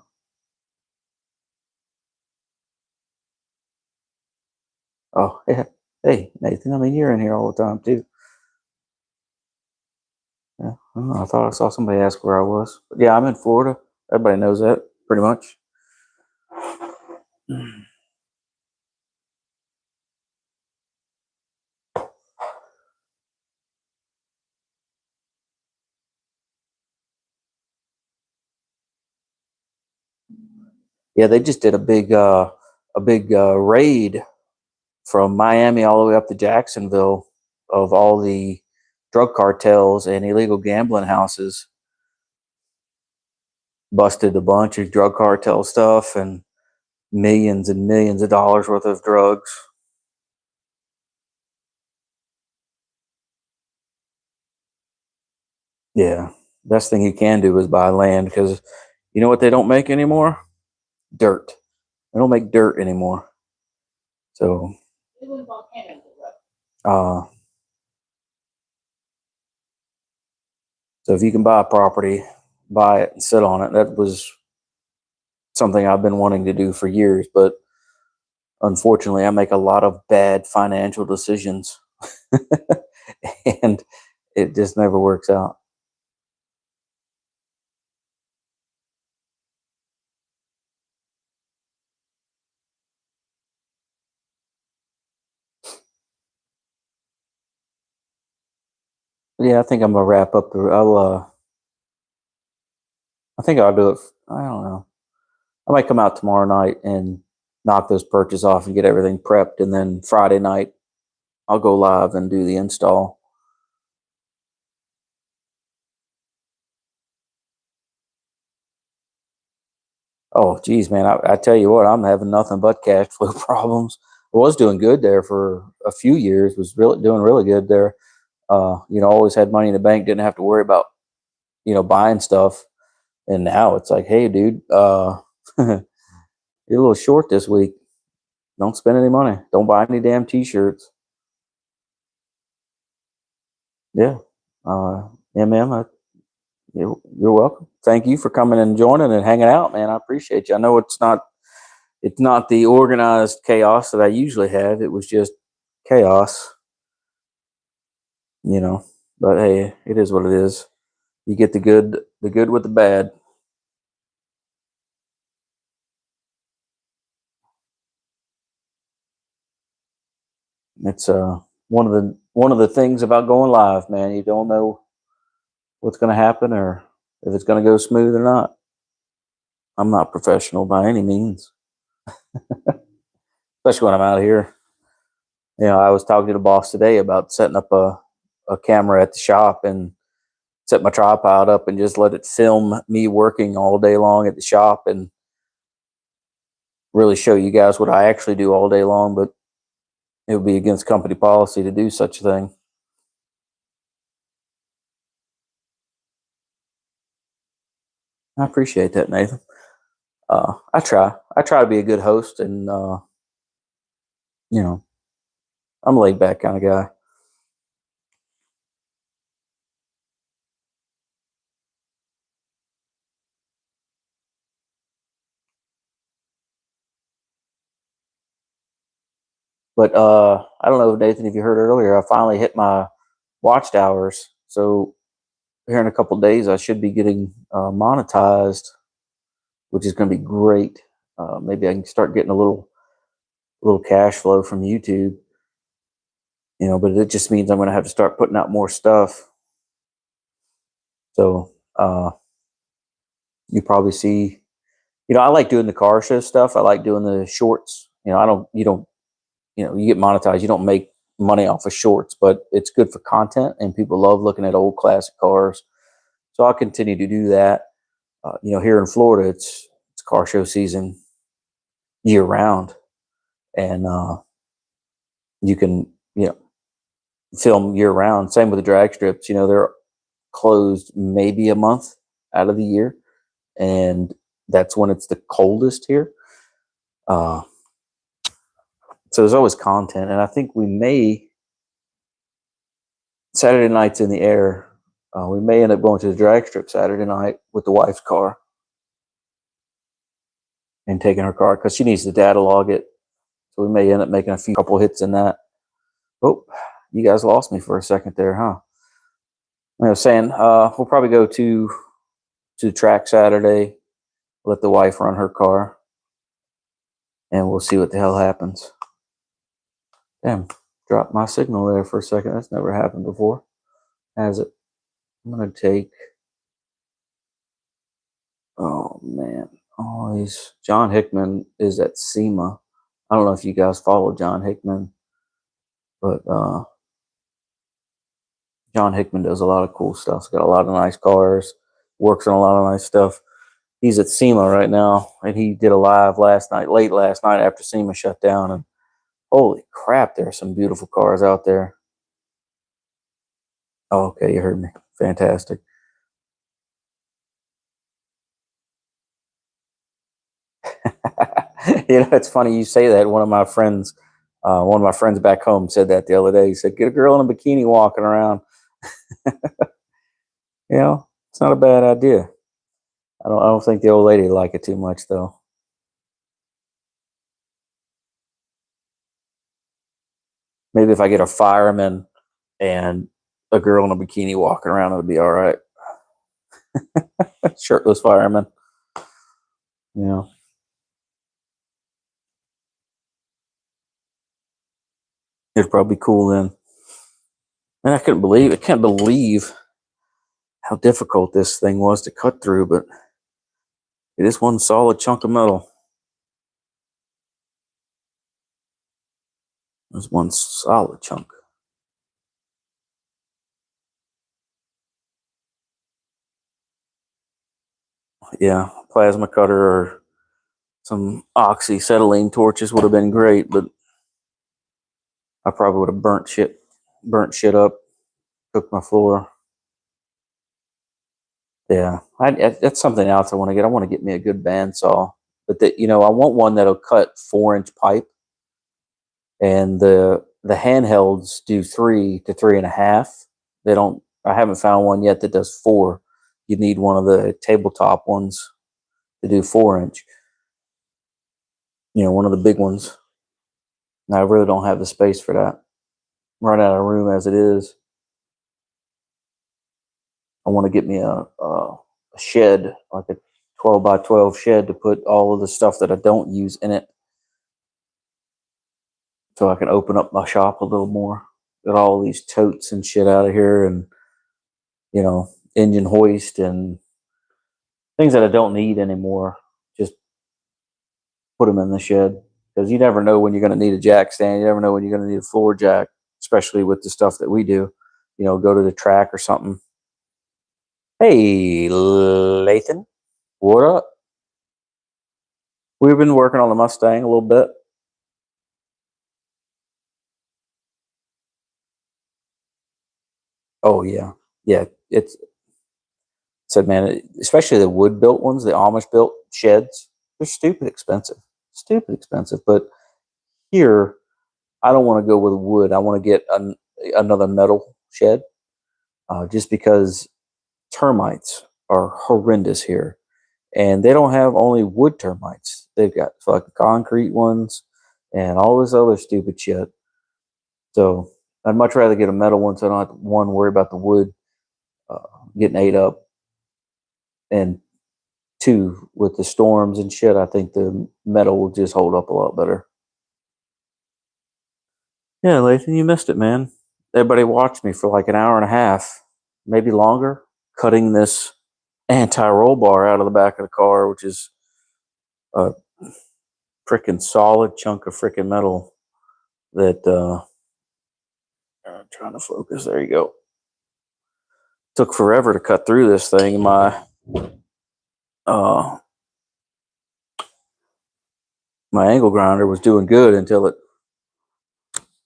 Oh, yeah. Hey, Nathan. I mean, you're in here all the time too. Yeah. I don't know, I thought I saw somebody ask where I was. But yeah, I'm in Florida. Everybody knows that pretty much. Yeah, they just did a big raid from Miami all the way up to Jacksonville of all the drug cartels and illegal gambling houses. Busted a bunch of drug cartel stuff and millions of dollars worth of drugs. Yeah, best thing you can do is buy land, because you know what they don't make anymore? Dirt. They don't make dirt anymore. So, uh, so if you can buy a property, buy it and sit on it. That was something I've been wanting to do for years, but unfortunately, I make a lot of bad financial decisions, and it just never works out. Yeah, I think I'm gonna wrap up the. I think I'll do it. I don't know. I might come out tomorrow night and knock those perches off and get everything prepped, and then Friday night I'll go live and do the install. Oh, geez, man, I tell you what, I'm having nothing but cash flow problems. I was doing good there for a few years. Was really doing really good there. Always had money in the bank. Didn't have to worry about buying stuff. And now it's like, hey, dude, you're a little short this week. Don't spend any money. Don't buy any damn t-shirts. Yeah. Yeah, man. You're welcome. Thank you for coming and joining and hanging out, man. I appreciate you. I know it's not the organized chaos that I usually have. It was just chaos, you know. But hey, it is what it is. You get the good with the bad. It's one of the things about going live, man. You don't know what's going to happen or if it's going to go smooth or not. I'm not professional by any means, especially when I'm out here. I was talking to the boss today about setting up a camera at the shop and set my tripod up and just let it film me working all day long at the shop. And really show you guys what I actually do all day long, but it would be against company policy to do such a thing. I appreciate that, Nathan. I try to be a good host, and you know, I'm a laid back kind of guy. But I don't know, Nathan, if you heard earlier, I finally hit my watched hours. So here in a couple of days, I should be getting monetized, which is going to be great. Maybe I can start getting a little cash flow from YouTube, but it just means I'm going to have to start putting out more stuff. So you probably see, I like doing the car show stuff. I like doing the shorts. You get monetized. You don't make money off of shorts, but it's good for content, and people love looking at old classic cars. So I'll continue to do that. Here in Florida, it's car show season year round, and you can film year round. Same with the drag strips. They're closed maybe a month out of the year, and that's when it's the coldest here. So there's always content, and I think we may Saturday night's in the air. We may end up going to the drag strip Saturday night with the wife's car and taking her car because she needs the data log it. So we may end up making a couple hits in that. Oh, you guys lost me for a second there, huh? I was saying we'll probably go to the track Saturday, let the wife run her car, and we'll see what the hell happens. Damn, dropped my signal there for a second. That's never happened before, has it? I'm going to take... Oh, man. Oh, John Hickman is at SEMA. I don't know if you guys follow John Hickman, but John Hickman does a lot of cool stuff. He's got a lot of nice cars, works on a lot of nice stuff. He's at SEMA right now, and he did a live late last night after SEMA shut down. And holy crap, there are some beautiful cars out there. Oh, okay, you heard me. Fantastic. It's funny you say that. One of my friends back home said that the other day. He said, "Get a girl in a bikini walking around." It's not a bad idea. I don't think the old lady would like it too much, though. Maybe if I get a fireman and a girl in a bikini walking around, it would be all right. Shirtless fireman. It'd probably be cool then. And I can't believe how difficult this thing was to cut through, but it is one solid chunk of metal. There's one solid chunk. Yeah, plasma cutter or some oxyacetylene torches would have been great, but I probably would have burnt shit up, cooked my floor. Yeah, that's something else I want to get. I want to get me a good bandsaw, but I want one that'll cut 4-inch pipe, and the handhelds do 3 to 3.5. They don't. I haven't found one yet that does 4. You need one of the tabletop ones to do 4-inch. One of the big ones. And I really don't have the space for that. I'm running out of room as it is. I want to get me a shed, like a 12 by 12 shed, to put all of the stuff that I don't use in it, so I can open up my shop a little more. Get all these totes and shit out of here, and engine hoist and things that I don't need anymore. Just put them in the shed, because you never know when you're going to need a jack stand. You never know when you're going to need a floor jack, especially with the stuff that we do. Go to the track or something. Hey, Lathan, what up? We've been working on the Mustang a little bit. Oh yeah, yeah. It's said, man, especially the wood built ones, the Amish built sheds. They're stupid expensive. Stupid expensive. But here, I don't want to go with wood. I want to get another metal shed, just because termites are horrendous here, and they don't have only wood termites. They've got fucking concrete ones and all this other stupid shit. So I'd much rather get a metal one, so I don't have to one worry about the wood uh, getting ate up, and two, with the storms and shit, I think the metal will just hold up a lot better. Yeah, Lathan, you missed it, man. Everybody watched me for like an hour and a half, maybe longer, cutting this anti-roll bar out of the back of the car, which is a freaking solid chunk of freaking metal that I'm trying to focus. There you go. Took forever to cut through this thing. Uh my angle grinder was doing good until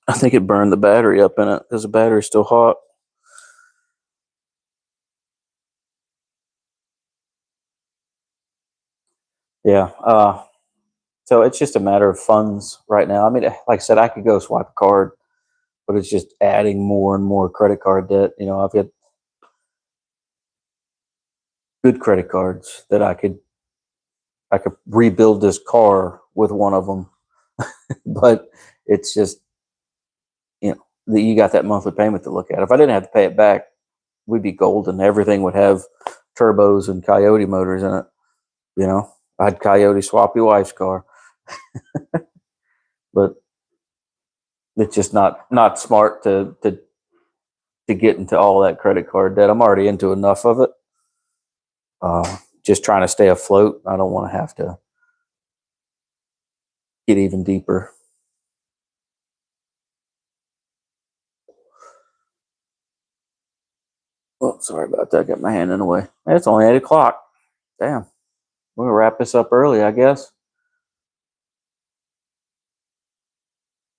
I think it burned the battery up in it because the battery's still hot. Yeah. So it's just a matter of funds right now. I mean, like I said, I could go swipe a card, but it's just adding more and more credit card debt. I've got good credit cards that I could rebuild this car with one of them, but it's just that you got that monthly payment to look at. If I didn't have to pay it back, we'd be golden. Everything would have turbos and Coyote motors in it. I'd Coyote swap your wife's car, but it's just not smart to get into all that credit card debt. I'm already into enough of it. Just trying to stay afloat. I don't want to have to get even deeper. Oh, sorry about that. Got my hand in the way. It's only 8 o'clock. Damn. We'll wrap this up early, I guess.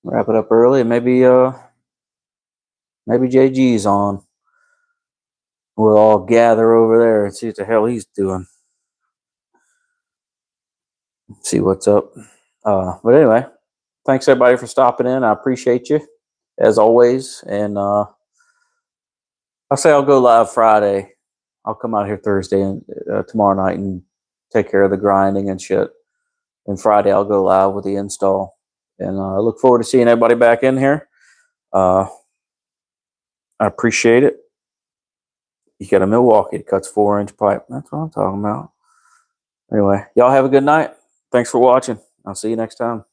Wrap it up early, and maybe JG's on. We'll all gather over there and see what the hell he's doing. See what's up. But anyway, thanks everybody for stopping in. I appreciate you as always. And I'll say I'll go live Friday. I'll come out here Thursday and tomorrow night and take care of the grinding and shit. And Friday I'll go live with the install. And I look forward to seeing everybody back in here. I appreciate it. You got a Milwaukee that cuts 4-inch pipe. That's what I'm talking about. Anyway, y'all have a good night. Thanks for watching. I'll see you next time.